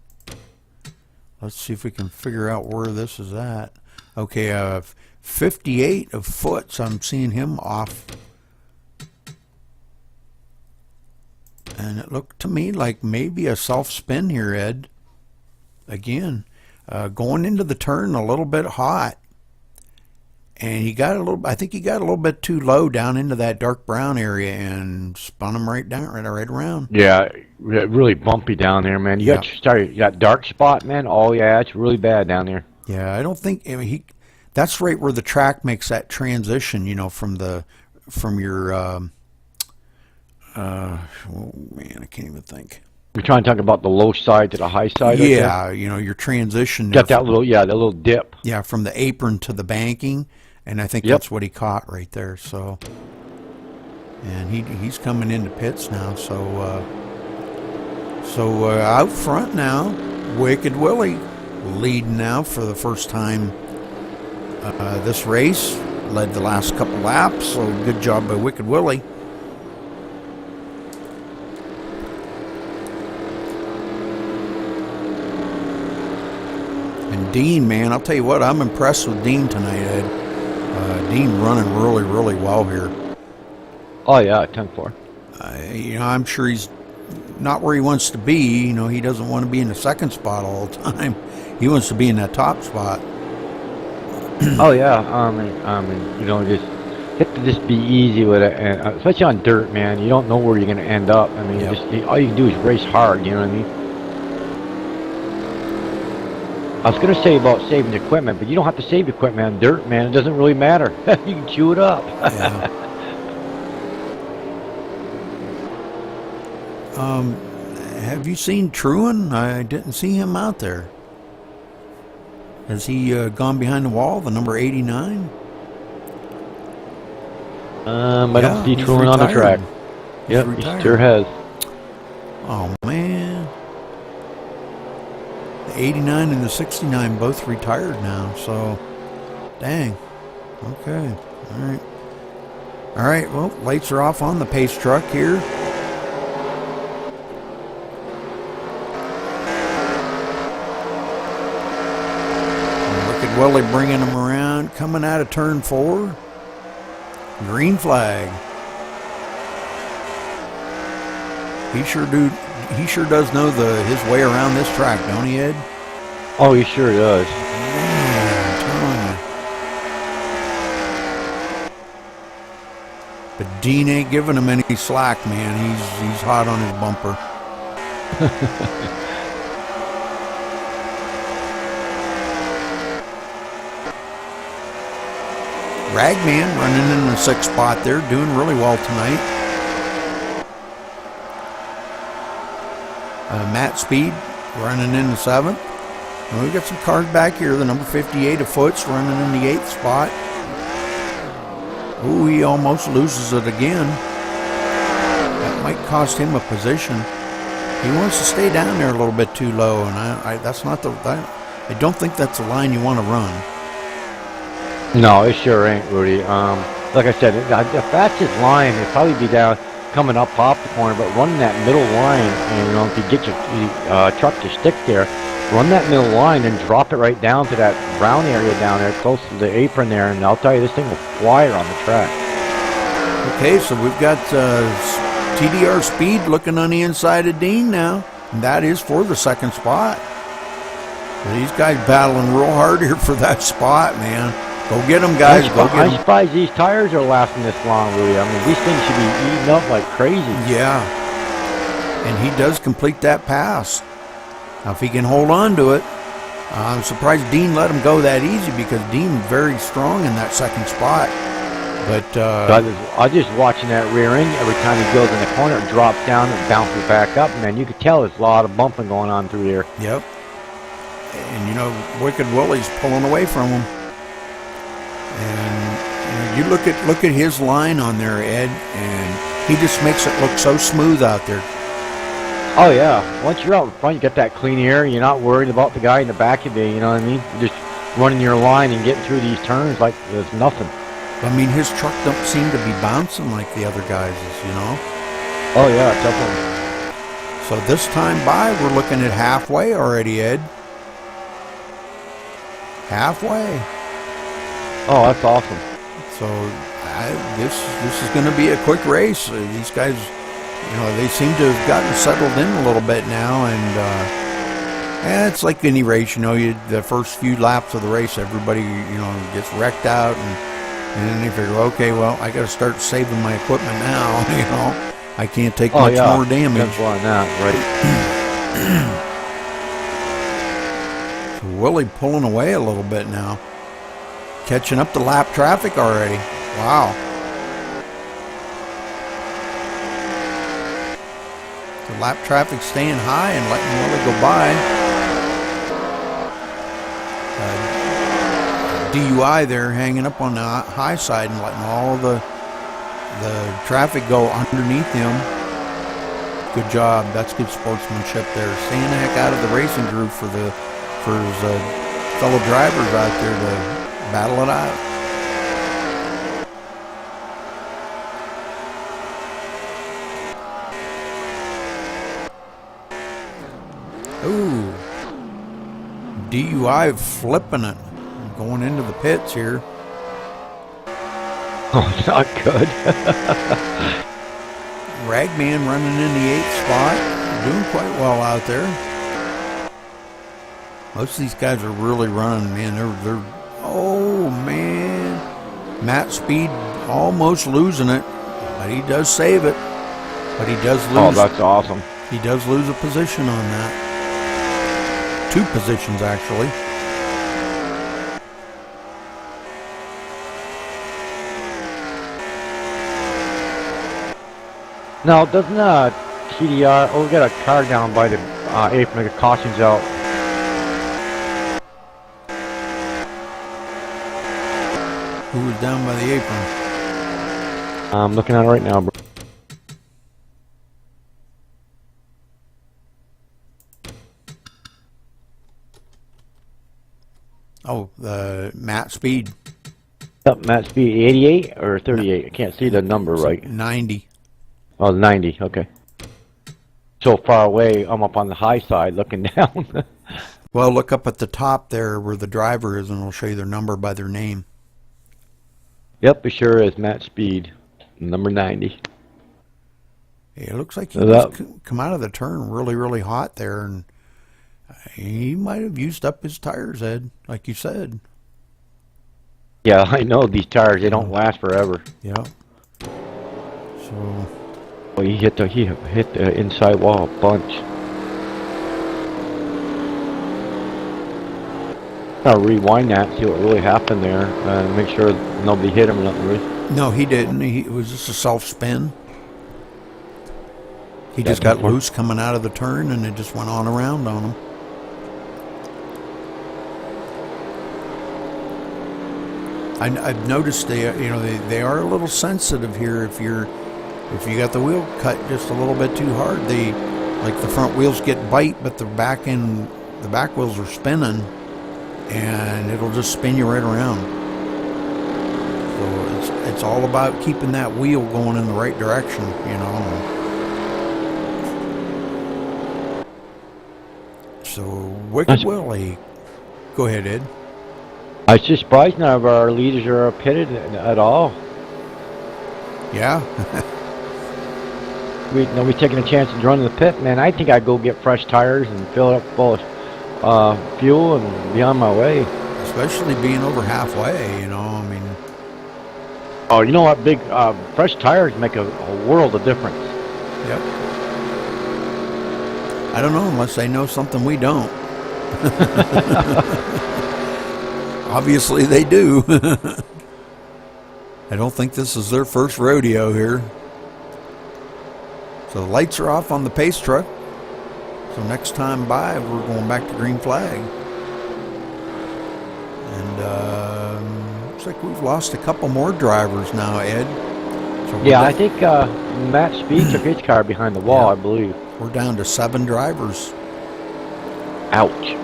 let's see if we can figure out where this is at. Okay, 58 of Foots, I'm seeing him off. And it looked to me like maybe a self-spin here, Ed. Again, going into the turn a little bit hot. And he got I think he got a little bit too low down into that dark brown area and spun him right down, right around. Yeah, really bumpy down there, man. You got dark spot, man. Oh yeah, it's really bad down there. Yeah, I don't think that's right where the track makes that transition, you know, from your oh man, I can't even think. You're trying to talk about the low side to the high side? Yeah, you know, your transition. Got that little, that little dip. Yeah, from the apron to the banking, and I think that's what he caught right there. So, and he's coming into pits now. So, out front now, Wicked Willie leading now for the first time this race. Led the last couple laps, so good job by Wicked Willie. And Dean, man, I'll tell you what, I'm impressed with Dean tonight, Ed. Dean running really, really well here. Oh, yeah, 10-4. You know, I'm sure he's not where he wants to be. You know, he doesn't want to be in the second spot all the time. He wants to be in that top spot. Oh, yeah. You know, just have to just be easy with it, and especially on dirt, man. You don't know where you're going to end up. I mean, all you can do is race hard, you know what I mean? I was going to say about saving equipment, but you don't have to save equipment on dirt, man. It doesn't really matter. You can chew it up. Yeah. Have you seen Truan? I didn't see him out there. Has he gone behind the wall, the number 89? I don't see Truan on the track. Yep, he sure has. Oh, man. The 89 and the 69 both retired now, so dang. Okay. All right, well, lights are off on the pace truck here. Wicked Willie bringing them around, coming out of turn 4. Green flag. He sure does know his way around this track, don't he, Ed? Oh, he sure does. Man, I'm telling you. But Dean ain't giving him any slack, man. He's hot on his bumper. Ragman running in the 6th spot there, doing really well tonight. Matt Speed running in the 7th. And we've got some cars back here. The number 58 of Foots running in the 8th spot. Ooh, he almost loses it again. That might cost him a position. He wants to stay down there a little bit too low, and I don't think that's the line you want to run. No, it sure ain't, Rudy. Like I said, the fastest line would probably be down coming up off the corner, but running that middle line, and you know, if you get your truck to stick there, run that middle line and drop it right down to that brown area down there, close to the apron there, and I'll tell you, this thing will fly on the track. Okay, so we've got TDR Speed looking on the inside of Dean now, and that is for the 2nd spot. These guys battling real hard here for that spot, man. Go get them, guys. Go get them. I'm surprised these tires are lasting this long, Rudy. I mean, these things should be eating up like crazy. Yeah. And he does complete that pass. Now, if he can hold on to it, I'm surprised Dean let him go that easy, because Dean very strong in that 2nd spot. But I just watching that rear end every time he goes in the corner, it drops down and bounces back up, and then you could tell there's a lot of bumping going on through here. Yep. And you know, Wicked Willie's pulling away from him. And you know, you look at his line on there, Ed, and he just makes it look so smooth out there. Oh yeah, once you're out in front, you get that clean air. You're not worried about the guy in the back of you. You know what I mean? You're just running your line and getting through these turns like there's nothing. I mean, his truck don't seem to be bouncing like the other guys', you know? Oh yeah, definitely. So this time by, we're looking at halfway already, Ed. Halfway. Oh, that's awesome. So this is going to be a quick race. These guys, you know, they seem to have gotten settled in a little bit now, and it's like any race, you know. The first few laps of the race, everybody, you know, gets wrecked out, and then they figure, okay, well, I got to start saving my equipment now. You know, I can't take much more damage. That's why not, right? Willie pulling away a little bit now. Catching up to lap traffic already. Wow. The lap traffic staying high and letting Willie go by. DUI there hanging up on the high side and letting all the traffic go underneath him. Good job. That's good sportsmanship there. Staying the heck out of the racing group for his fellow drivers out there to battle it out. Ooh. DUI flipping it. Going into the pits here. Oh, not good. Ragman running in the 8th spot. Doing quite well out there. Most of these guys are really running, man. They're oh, man. Matt Speed almost losing it. But he does save it. But he does lose. Oh, that's awesome. He does lose a position on that. 2 positions, actually. Now, doesn't TDR... Oh, we got a car down by the apron. The caution's out. Who was down by the apron? I'm looking at it right now, bro. Oh, the Matt Speed. Yep, Matt Speed, 88 or 38? I can't see the number right. 90. Oh, 90, okay. So far away, I'm up on the high side looking down. Well, look up at the top there where the driver is, and it'll show you their number by their name. Yep, it sure is Matt Speed, number 90. Yeah, it looks like he just come out of the turn really, really hot there, and he might have used up his tires, Ed, like you said. Yeah, I know these tires, they don't last forever. Yeah. So... Well, he hit the inside wall a bunch. I'll rewind that, see what really happened there, and make sure nobody hit him or nothing. Really. No, he didn't. It was just a self-spin. He just got loose coming out of the turn, and it just went on around on him. I've noticed they are a little sensitive here. If you got the wheel cut just a little bit too hard, like the front wheels get bite, but the back wheels are spinning, and it'll just spin you right around. So it's all about keeping that wheel going in the right direction, you know. So Wicked Willie, go ahead, Ed. I was just surprised none of our leaders are pitted at all. Yeah. Nobody's taking a chance to run in the pit, man. I think I'd go get fresh tires and fill it up full of fuel and be on my way. Especially being over halfway, you know, I mean. Oh, you know what? Big fresh tires make a world of difference. Yep. I don't know unless they know something we don't. Obviously they do. I don't think this is their first rodeo here. So the lights are off on the pace truck. So next time by, we're going back to green flag. And looks like we've lost a couple more drivers now, Ed. So yeah, I think Matt Speed took his car behind the wall, I believe. We're down to 7 drivers. Ouch.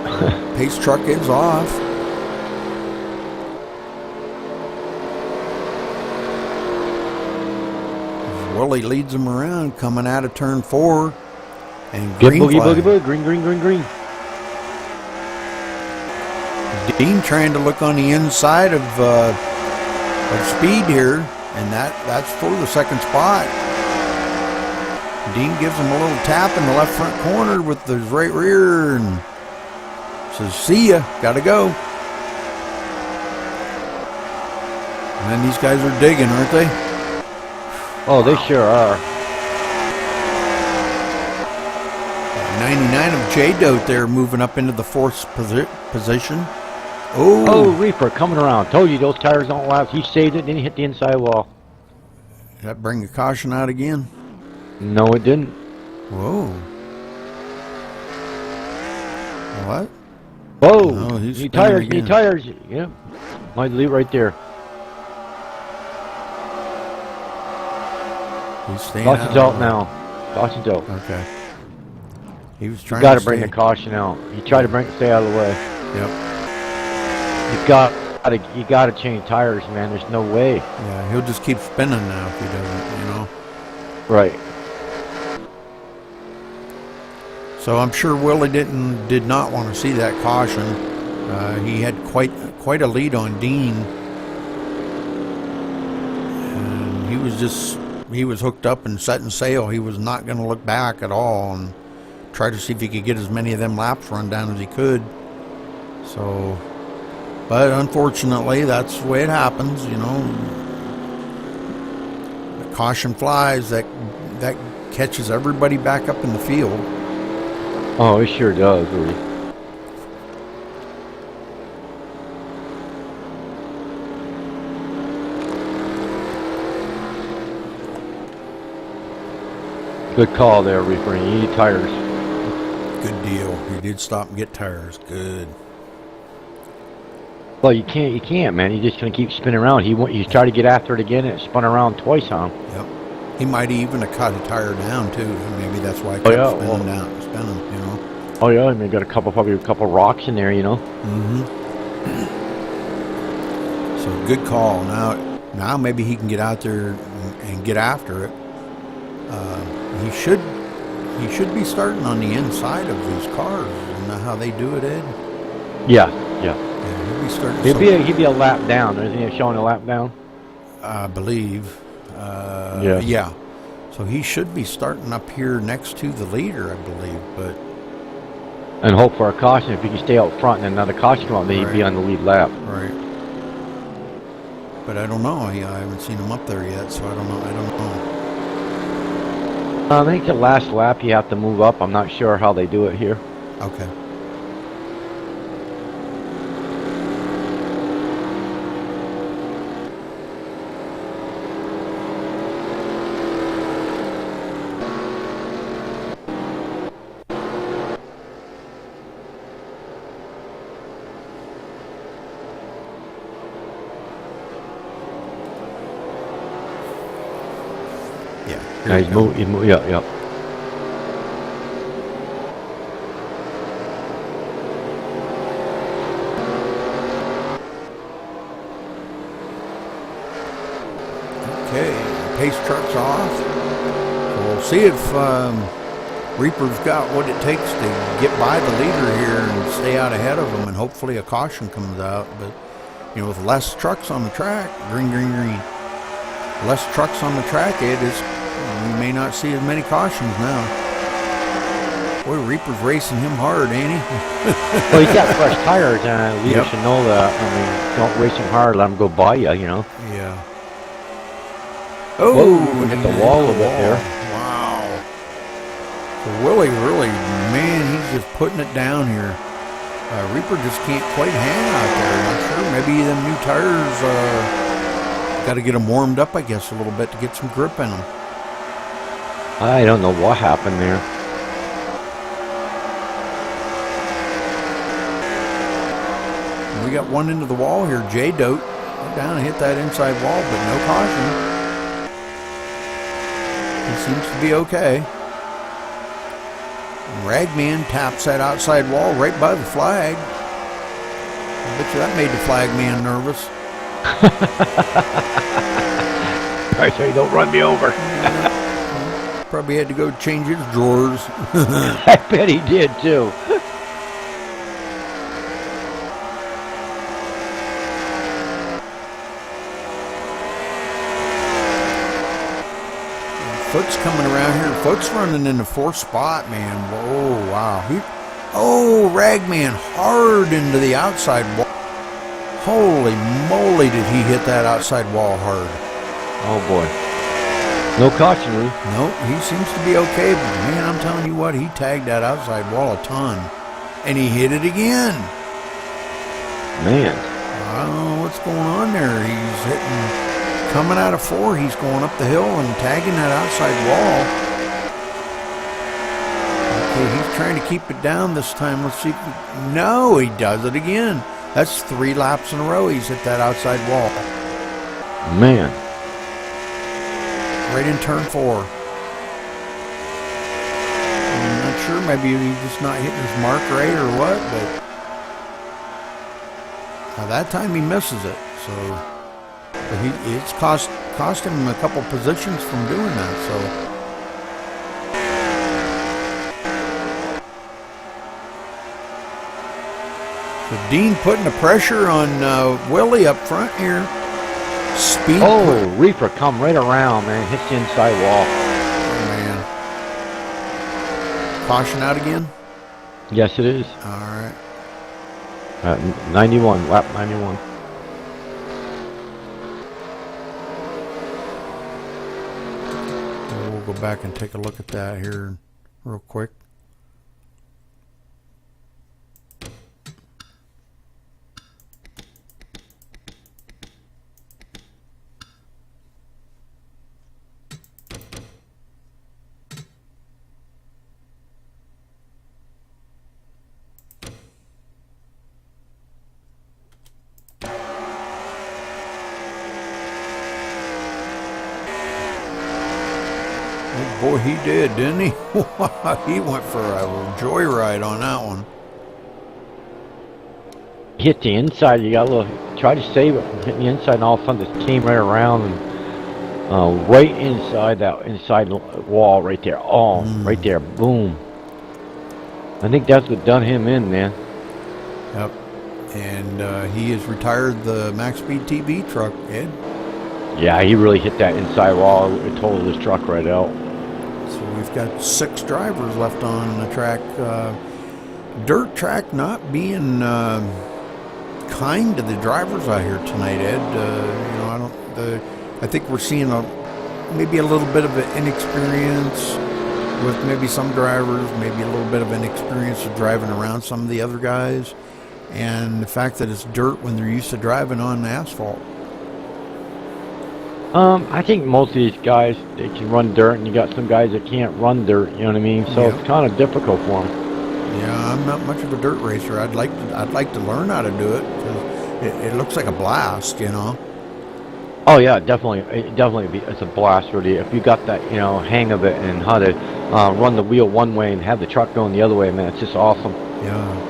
Pace truck is off. Willie leads them around, coming out of turn 4, and green flag. Boogie, green. Dean trying to look on the inside of Speed here, and that's for the second spot. Dean gives him a little tap in the left front corner with the right rear, and says, "See ya, gotta go." And then these guys are digging, aren't they? Oh, they sure are. 99 of J-Dote there moving up into the fourth position. Oh, Reaper coming around. Told you those tires don't last. He saved it, then he hit the inside wall. Did that bring a caution out again? No, it didn't. Whoa. What? Whoa. Oh, he's New spinning tires, again. new tires. Yeah. Might leave right there. He's staying Caution's out now. Caution's out. Okay. He was You trying got to to bring stay. the caution out. You try to stay out of the way. Yep. You got to change tires, man. There's no way. Yeah, he'll just keep spinning now if he doesn't, you know. Right. So I'm sure Willie did not want to see that caution. He had quite a lead on Dean, and he was hooked up and setting sail. He was not going to look back at all and try to see if he could get as many of them laps run down as he could. So, but unfortunately, that's the way it happens. You know, the caution flies. That catches everybody back up in the field. Oh, it sure does, Rudy. Good call there, Reaper. You need tires. Good deal. He did stop and get tires. Good. Well, you can't, man. You're just gonna keep spinning around. You try to get after it again, and it spun around twice on him. Yep. He might even have cut a tire down too. Maybe that's why it kept spinning, you know. Oh yeah, I mean, got probably a couple rocks in there, you know. Mm-hmm. So good call. Now maybe he can get out there and get after it. He should be starting on the inside of these cars. Isn't that how they do it, Ed? Yeah. Yeah, he'll be starting. He'd be a lap down. Isn't he showing a lap down? I believe. Yeah. Yeah. So he should be starting up here next to the leader, I believe. But And hope for a caution. If he can stay out front and another caution come out, then he'd be on the lead lap. right. But I don't know. I haven't seen him up there yet, so I don't know. I think the last lap you have to move up. I'm not sure how they do it here. Okay. Yeah, he's moving. Yeah. Okay, pace truck's off. So we'll see if Reaper's got what it takes to get by the leader here and stay out ahead of him, and hopefully a caution comes out. But, you know, with less trucks on the track, green. Less trucks on the track, we may not see as many cautions now. Boy, Reaper's racing him hard, ain't he? Well, he's got fresh tires, and leaders should know that. I mean, don't race him hard, let him go by you, you know. Yeah. Oh, whoa, hit the wall a little bit there. Wow. So Willie really, man, he's just putting it down here. Reaper just can't quite hang out there. I'm sure maybe them new tires, got to get them warmed up, I guess, a little bit to get some grip in them. I don't know what happened there. We got one into the wall here. J-Dote went down and hit that inside wall, but no caution. He seems to be okay. And Ragman taps that outside wall right by the flag. I bet you that made the flag man nervous. I say, don't run me over. Probably had to go change his drawers. I bet he did too. Foot's coming around here. Foot's running in the fourth spot, man. Whoa, wow. Ragman hard into the outside wall. Holy moly, did he hit that outside wall hard. Oh boy. No caution, Rudy. Nope, he seems to be okay, but man, I'm telling you what, he tagged that outside wall a ton. And he hit it again. Man. I don't know what's going on there. He's hitting, coming out of 4, he's going up the hill and tagging that outside wall. Okay, he's trying to keep it down this time. Let's see if he, no, he does it again. That's 3 laps in a row he's hit that outside wall. Man. Right in turn 4. I'm not sure, maybe he's just not hitting his mark right or what, but now that time he misses it. So but it's cost him a couple positions from doing that. So Dean putting the pressure on Willie up front here. Speed. Oh, Reaper come right around, man. Hits the inside wall. Oh, man. Caution out again? Yes, it is. All right. 91, lap 91. We'll go back and take a look at that here real quick. Boy, he did, didn't he? He went for a joyride on that one. Hit the inside. You got a little. Try to save it from hitting the inside, and all of a sudden it came right around and right inside that inside wall right there. Oh, right there. Boom. I think that's what done him in, man. Yep. And he has retired the Max Speed TV truck, Ed. Yeah, he really hit that inside wall. It totaled his truck right out. So we've got 6 drivers left on the track. Dirt track not being kind to the drivers out here tonight, Ed. I think we're seeing maybe a little bit of an inexperience with maybe some drivers, maybe a little bit of inexperience of driving around some of the other guys, and the fact that it's dirt when they're used to driving on asphalt. I think most of these guys, they can run dirt, and you got some guys that can't run dirt, you know what I mean? So it's kind of difficult for them. Yeah, I'm not much of a dirt racer. I'd like to learn how to do it, because it looks like a blast, you know? Oh yeah, definitely. It's a blast, really. If you got that, hang of it and how to run the wheel one way and have the truck going the other way, man, it's just awesome. Yeah.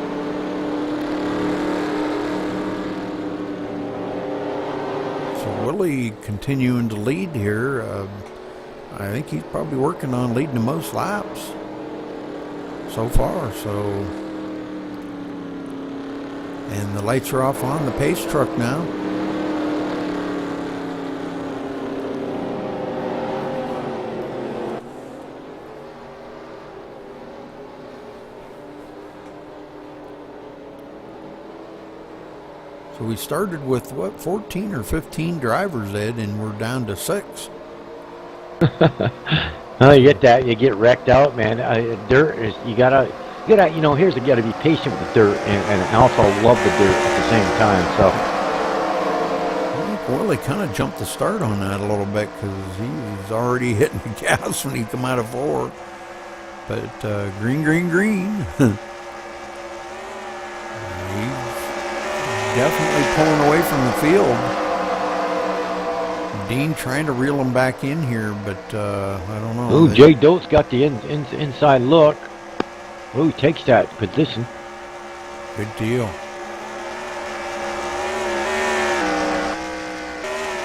Willie continuing to lead here. I think he's probably working on leading the most laps so far. So, and the lights are off on the pace truck now. So we started with, 14 or 15 drivers, Ed, and we're down to 6. No, you get that, you get wrecked out, man. Dirt is, you gotta, here's you gotta be patient with the dirt and also love the dirt at the same time, so. I think Willie kind of jumped the start on that a little bit because he was already hitting the gas when he come out of 4. But green. Definitely pulling away from the field. Dean trying to reel him back in here, but I don't know. Ooh, Jay Dote's got the inside look. Ooh, takes that position. Good deal.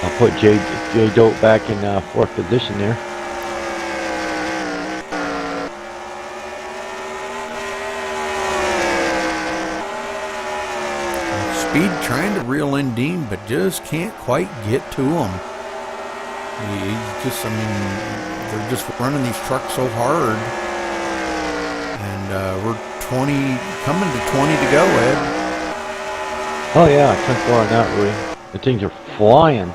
I'll put Jay Dote back in 4th position there. Speed trying to reel in Dean, but just can't quite get to him. He's just, they're just running these trucks so hard. And we're coming to 20 to go, Ed. Oh yeah, 10-4 on that, Rudy. The things are flying.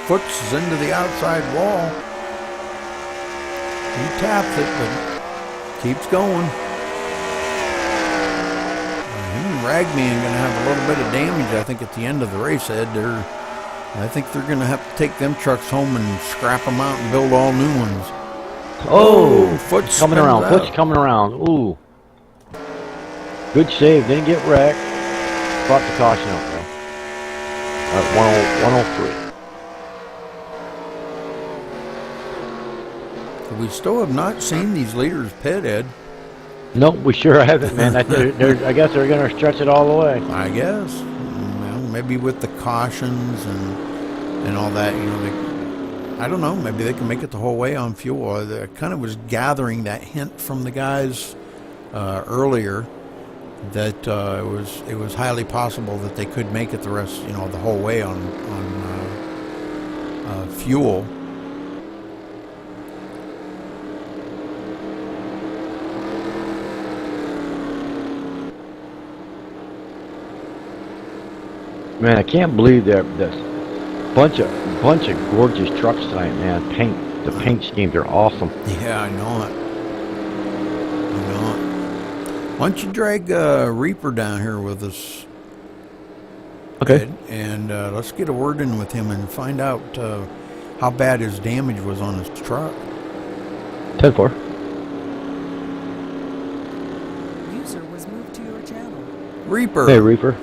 Foots is into the outside wall. He taps it, but keeps going. Him and Ragman going to have a little bit of damage, I think, at the end of the race, Ed. I think they're going to have to take them trucks home and scrap them out and build all new ones. Oh, Foot's coming around. out. Foot's coming around. Ooh. Good save. Didn't get wrecked. Brought the caution up there. At 103. We still have not seen these leaders pit, Ed. Nope, we sure haven't, man. I guess they're going to stretch it all the way. I guess. Well, maybe with the cautions and all that, you know, I don't know. Maybe they can make it the whole way on fuel. I kind of was gathering that hint from the guys earlier that it was highly possible that they could make it the rest, you know, the whole way on fuel. Man, I can't believe there's bunch of gorgeous trucks tonight, man. The paint schemes are awesome. Yeah, I know it. Why don't you drag Reaper down here with us? Okay. Ed, and let's get a word in with him and find out how bad his damage was on his truck. 10-4. User was moved to your channel. Reaper. Hey, Reaper.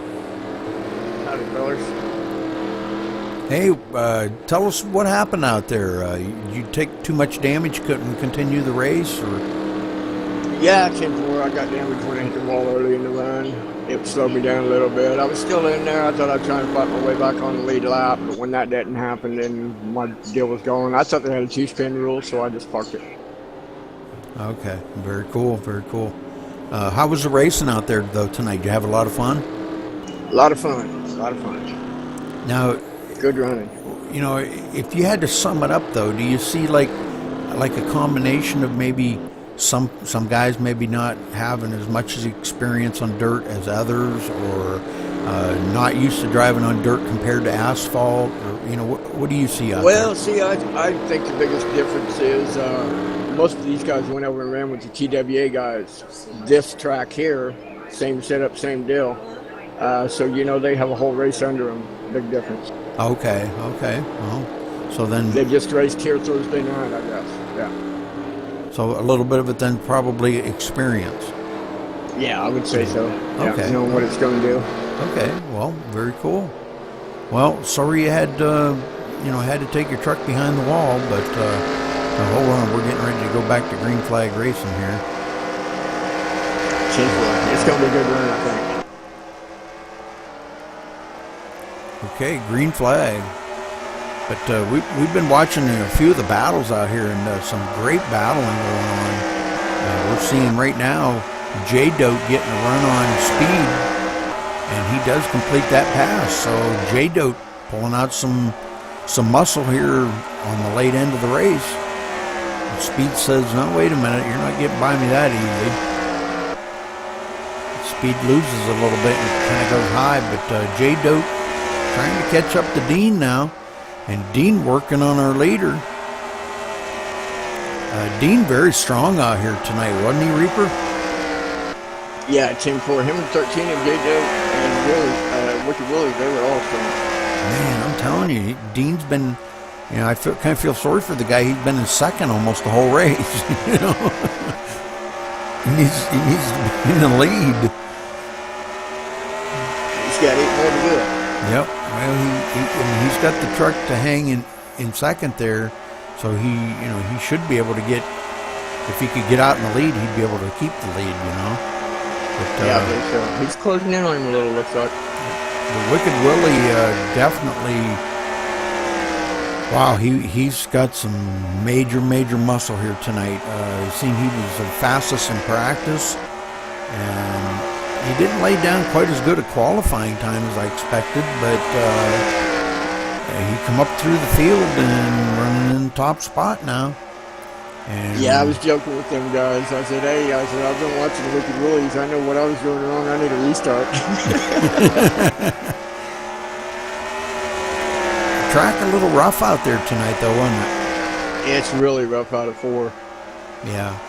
Howdy, fellas. Hey, tell us what happened out there. You take too much damage, couldn't continue the race, or? Yeah, 10-4. I got damaged when I hit the wall early in the run. It slowed me down a little bit. I was still in there. I thought I'd try and fight my way back on the lead lap, but when that didn't happen, then my deal was going. I thought they had a 2-spin rule, so I just parked it. Okay, very cool, very cool. How was the racing out there, though, tonight? Did you have a lot of fun? A lot of fun. Now, good running. You know, if you had to sum it up, though, do you see like a combination of maybe some guys maybe not having as much experience on dirt as others, or not used to driving on dirt compared to asphalt, or you know, what do you see out there? Well, see, I think the biggest difference is most of these guys went over and ran with the TWA guys. This track here, same setup, same deal. So, you know, they have a whole race under them. Big difference. Okay. Well, so then they just raced here Thursday night, I guess. Yeah. So a little bit of it then probably experience. Yeah, I would say so. Okay. Yeah, knowing what it's going to do. Okay. Well, very cool. Well, sorry you had to take your truck behind the wall, but now hold on, we're getting ready to go back to green flag racing here. It's going to be a good run, I think. Okay, green flag. But we've been watching a few of the battles out here, and some great battling going on. We're seeing right now J-Dote getting a run on speed, and he does complete that pass. So J-Dote pulling out some muscle here on the late end of the race. And Speed says, no, wait a minute, you're not getting by me that easy. Speed loses a little bit and kind of goes high, but J-Dote trying to catch up to Dean now. And Dean working on our leader. Dean very strong out here tonight, wasn't he, Reaper? Yeah, 10-4. Him and 13 and J-Doe and Wicked Willie, they were all strong. Man, I'm telling you, Dean's been, you know, I kind of feel sorry for the guy. He's been in second almost the whole race, you know. He's in the lead. He's got 8 more to do it. Yep. Well, he's got the truck to hang in second there, so he should be able to get, if he could get out in the lead, he'd be able to keep the lead, you know. But, yeah, I think so. He's closing in on him a little, looks like. The Wicked Willie definitely, wow, he's got some major muscle here tonight. It seemed he was the fastest in practice, and he didn't lay down quite as good a qualifying time as I expected, but he come up through the field and running in the top spot now. And yeah, I was joking with them guys. I said, I've been watching the Wicked Willies. I know what I was doing wrong. I need a restart. track a little rough out there tonight, though, wasn't it? It's really rough out of 4. Yeah.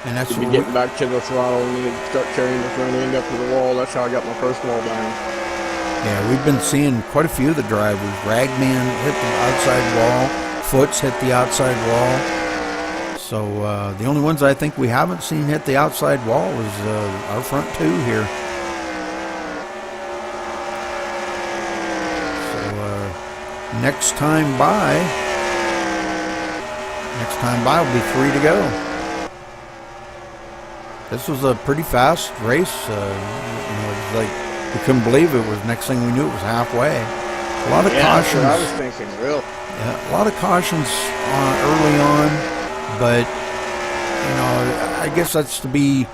And that's If you're getting back to the throttle and you start carrying the front end up to the wall, that's how I got my first wall down. Yeah, we've been seeing quite a few of the drivers. Ragman hit the outside wall. Foots hit the outside wall. So the only ones I think we haven't seen hit the outside wall is our front 2 here. So next time by will be 3 to go. This was a pretty fast race. It's like we couldn't believe it was. Next thing we knew, it was halfway. A lot of cautions. That's what I was thinking, real. Yeah, a lot of cautions early on, but I guess that's to be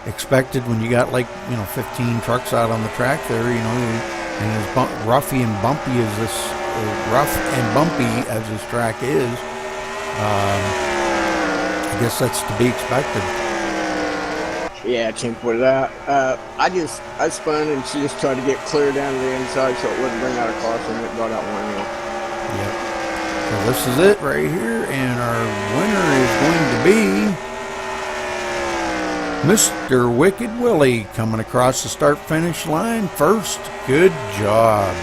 expected when you got 15 trucks out on the track there. And as rough and bumpy as this track is, I guess that's to be expected. Yeah, Chink, with that, I spun and just tried to get clear down to the inside so it wouldn't bring out a caution. It got out one wheel. Yep. So this is it right here, and our winner is going to be Mr. Wicked Willie coming across the start-finish line first. Good job.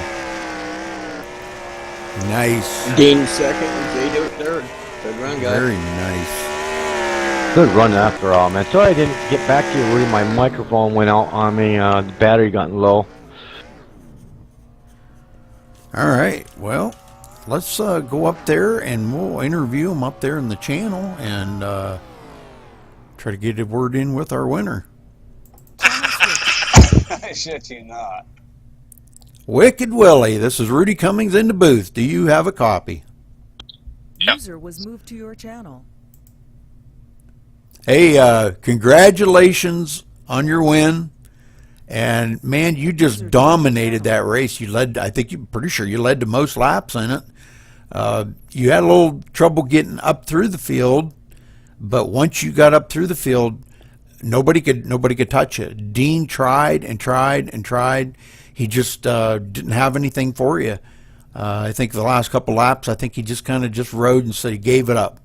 Nice. Dean second and J-Do third. Good run, guys. Very nice. Good run after all, man. Sorry I didn't get back to you, Rudy. My microphone went out on me. The battery got low. All right. Well, let's go up there and we'll interview him up there in the channel and try to get a word in with our winner. Shit, you not. Wicked Willie, this is Rudy Cummings in the booth. Do you have a copy? User was moved to your channel. Hey, congratulations on your win. And, man, you just dominated that race. You led, I think you're pretty sure you led the most laps in it. You had a little trouble getting up through the field, but once you got up through the field, nobody could touch you. Dean tried and tried and tried. He just didn't have anything for you. I think the last couple laps, I think he just kind of just rode and said he gave it up.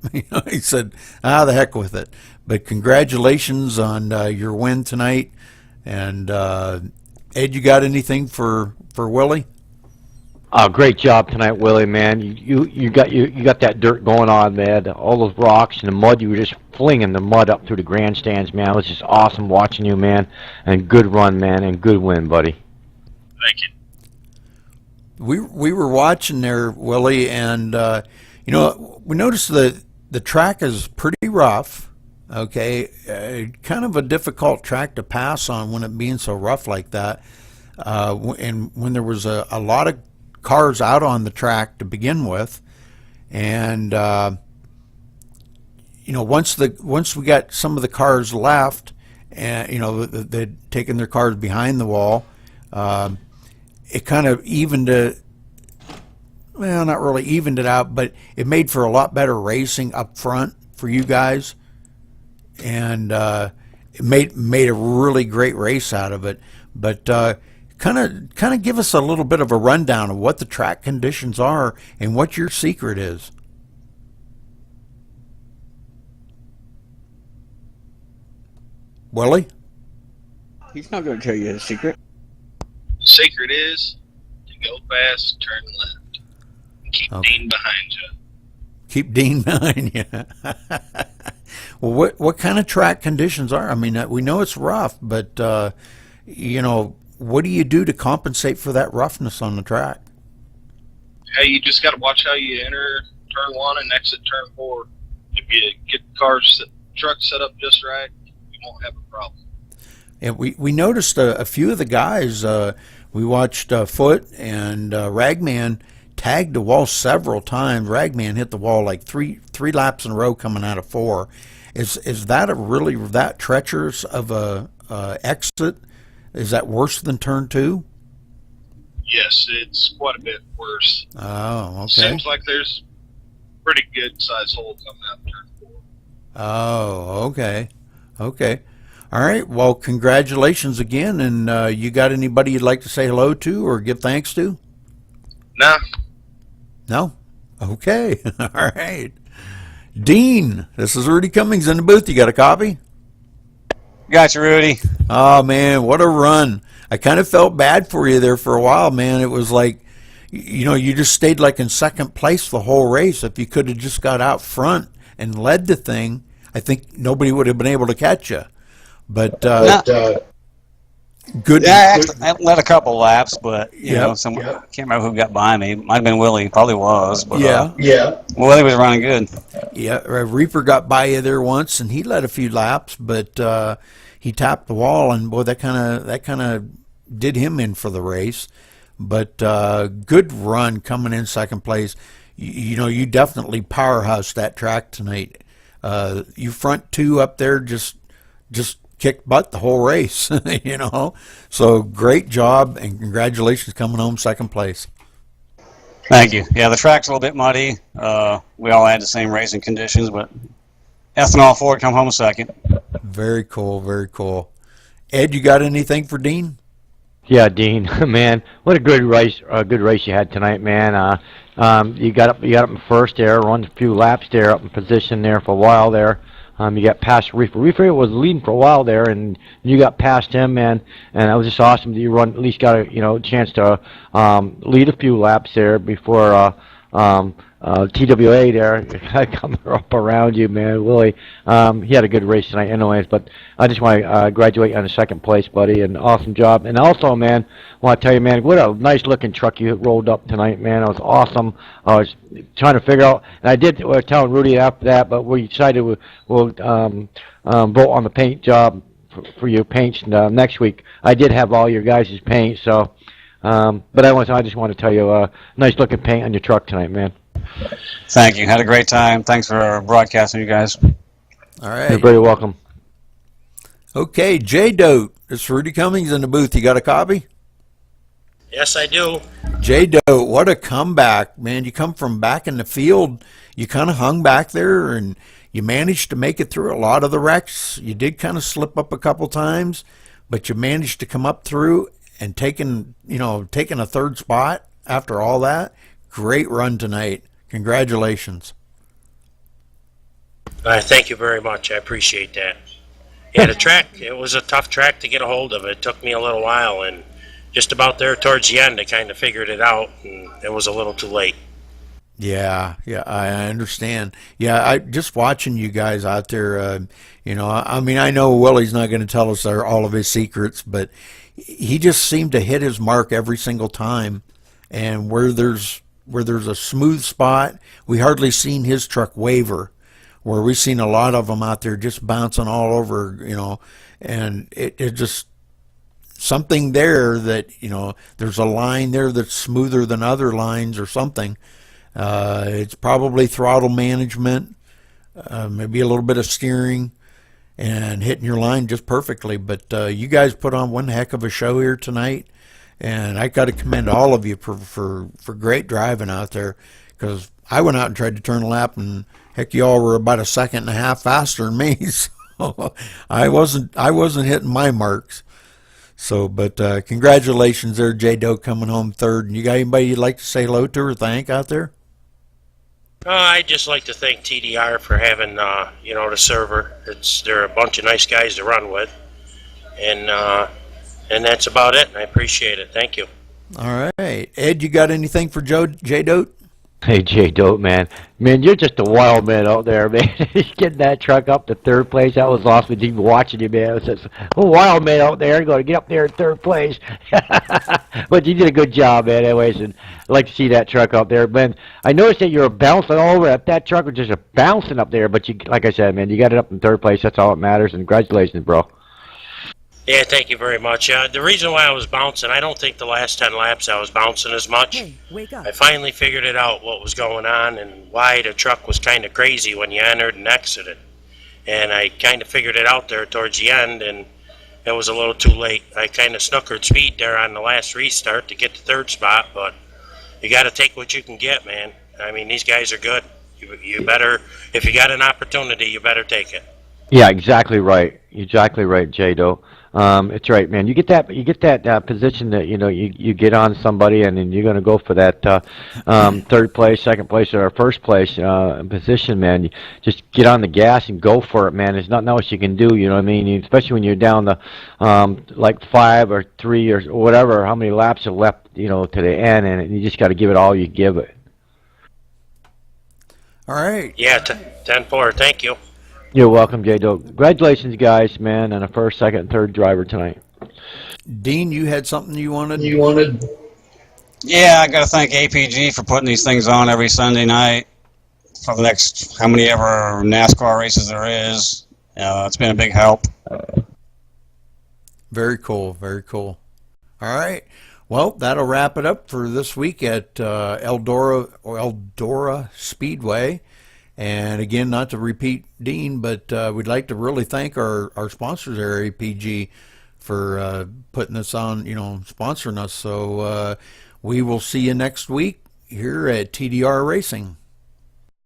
He said, the heck with it. But congratulations on your win tonight. And Ed, you got anything for Willie? Great job tonight, Willie, man. You got that dirt going on, man. All those rocks and the mud, you were just flinging the mud up through the grandstands, man. It was just awesome watching you, man. And good run, man, and good win, buddy. Thank you. We were watching there, Willie, and we noticed that the track is pretty rough. Okay, kind of a difficult track to pass on when it being so rough like that. And when there was a lot of cars out on the track to begin with, and once we got some of the cars left, and they'd taken their cars behind the wall. It kind of evened it, well, not really evened it out, but it made for a lot better racing up front for you guys, and it made a really great race out of it. But kind of give us a little bit of a rundown of what the track conditions are and what your secret is. Willie? He's not going to tell you his secret. Secret is to go fast, turn left, and keep Dean behind you. Keep Dean behind you. Well, what kind of track conditions are? I mean, we know it's rough, but what do you do to compensate for that roughness on the track? Hey, you just got to watch how you enter turn 1 and exit turn 4. If you get the truck set up just right, you won't have a problem. And we noticed a few of the guys. We watched Foot and Ragman tagged the wall several times. Ragman hit the wall like three laps in a row coming out of 4. Is that really that treacherous of a exit? Is that worse than turn 2? Yes, it's quite a bit worse. Oh, okay. Seems like there's pretty good size hole coming out of turn 4. Oh, okay. All right. Well, congratulations again. And you got anybody you'd like to say hello to or give thanks to? Nah. No? Okay. All right. Dean, this is Rudy Cummings in the booth. You got a copy? Gotcha, Rudy. Oh, man, what a run. I kind of felt bad for you there for a while, man. It was like, you just stayed like in second place the whole race. If you could have just got out front and led the thing, I think nobody would have been able to catch you. But good. Yeah, I led a couple laps, but you know, someone I can't remember who got by me. Might have been Willie. Probably was. But, Willie was running good. Yeah, Reaper got by you there once, and he led a few laps, but he tapped the wall, and boy, that kind of did him in for the race. But good run coming in second place. You definitely powerhoused that track tonight. You front two up there just kicked butt the whole race, So great job, and congratulations coming home second place. Thank you. Yeah, the track's a little bit muddy. We all had the same racing conditions, but ethanol Ford come home second. Very cool, very cool. Ed, you got anything for Dean? Yeah, Dean, man, what a good race you had tonight, man. You got up in first there, run a few laps there, up in position there for a while there. You got past Reaper. Reaper was leading for a while there, and you got past him, man. And that was just awesome that you at least got a chance to lead a few laps there before TWA there coming up around you, man. Willie, he had a good race tonight anyways, but I just want to graduate on the second place, buddy, and awesome job. And also, man, I want to tell you, man, what a nice looking truck you rolled up tonight, man. It was awesome. I was trying to figure out, and I did tell Rudy after that, but we decided we'll vote on the paint job for your paints next week. I did have all your guys' paint, so but I just want to tell you, nice looking paint on your truck tonight, man. Thank you. Had a great time. Thanks for broadcasting, you guys. All right. You're very welcome. Okay, J-Dote. It's Rudy Cummings in the booth. You got a copy? Yes, I do. J-Dote, what a comeback, man. You come from back in the field. You kind of hung back there, and you managed to make it through a lot of the wrecks. You did kind of slip up a couple times, but you managed to come up through and taking a third spot after all that. Great run tonight. Congratulations. Thank you very much. I appreciate that. Yeah, the track, it was a tough track to get a hold of. It took me a little while, and just about there towards the end, I kind of figured it out, and it was a little too late. Yeah, I understand. Yeah, I just watching you guys out there, I know Willie's not going to tell us all of his secrets, but he just seemed to hit his mark every single time, and where there's a smooth spot, we hardly seen his truck waver, where we've seen a lot of them out there just bouncing all over, and it just something there that, there's a line there that's smoother than other lines or something. It's probably throttle management, maybe a little bit of steering, and hitting your line just perfectly. But you guys put on one heck of a show here tonight, and I got to commend all of you for great driving out there, because I went out and tried to turn a lap, and heck, y'all were about a second and a half faster than me. So I wasn't hitting my marks. So, but congratulations there, J-Doe, coming home third. And you got anybody you'd like to say hello to or thank out there? I'd just like to thank TDR for having, the server. They're a bunch of nice guys to run with. And that's about it, and I appreciate it. Thank you. All right. Ed, you got anything for J-Dote? Hey, J-Dope, man. Man, you're just a wild man out there, man. Getting that truck up to third place, that was awesome. Even watching you, man. It was just a wild man out there. Going to get up there in third place. But you did a good job, man, anyways. And I'd like to see that truck up there. Man, I noticed that you were bouncing all over. That truck was just bouncing up there. But, like I said, man, you got it up in third place. That's all that matters. And congratulations, bro. Yeah, thank you very much. The reason why I was bouncing, I don't think the last 10 laps I was bouncing as much. Hey, wake up. I finally figured it out, what was going on and why the truck was kind of crazy when you entered and exited. And I kind of figured it out there towards the end, and it was a little too late. I kind of snookered speed there on the last restart to get the third spot, but you got to take what you can get, man. I mean, these guys are good. You better, if you got an opportunity, you better take it. Yeah, exactly right. Exactly right, J-Do. It's right, man. You get that position that you get on somebody, and then you're going to go for that third place, second place, or first place position, man. You just get on the gas and go for it, man. There's nothing else you can do. You know what I mean? Especially when you're down the like 5 or 3 or whatever, how many laps are left, to the end, and you just got to give it all you give it. All right. Yeah, 10-4. Thank you. You're welcome, J-Do. Congratulations, guys, man, on a first, second, and third driver tonight. Dean, you had something you wanted? Yeah, I got to thank APG for putting these things on every Sunday night for the next how many ever NASCAR races there is. It's been a big help. Very cool. Very cool. All right. Well, that'll wrap it up for this week at Eldora Speedway. And again, not to repeat Dean, but we'd like to really thank our sponsors there, APG, for putting this on, sponsoring us. So we will see you next week here at TDR Racing.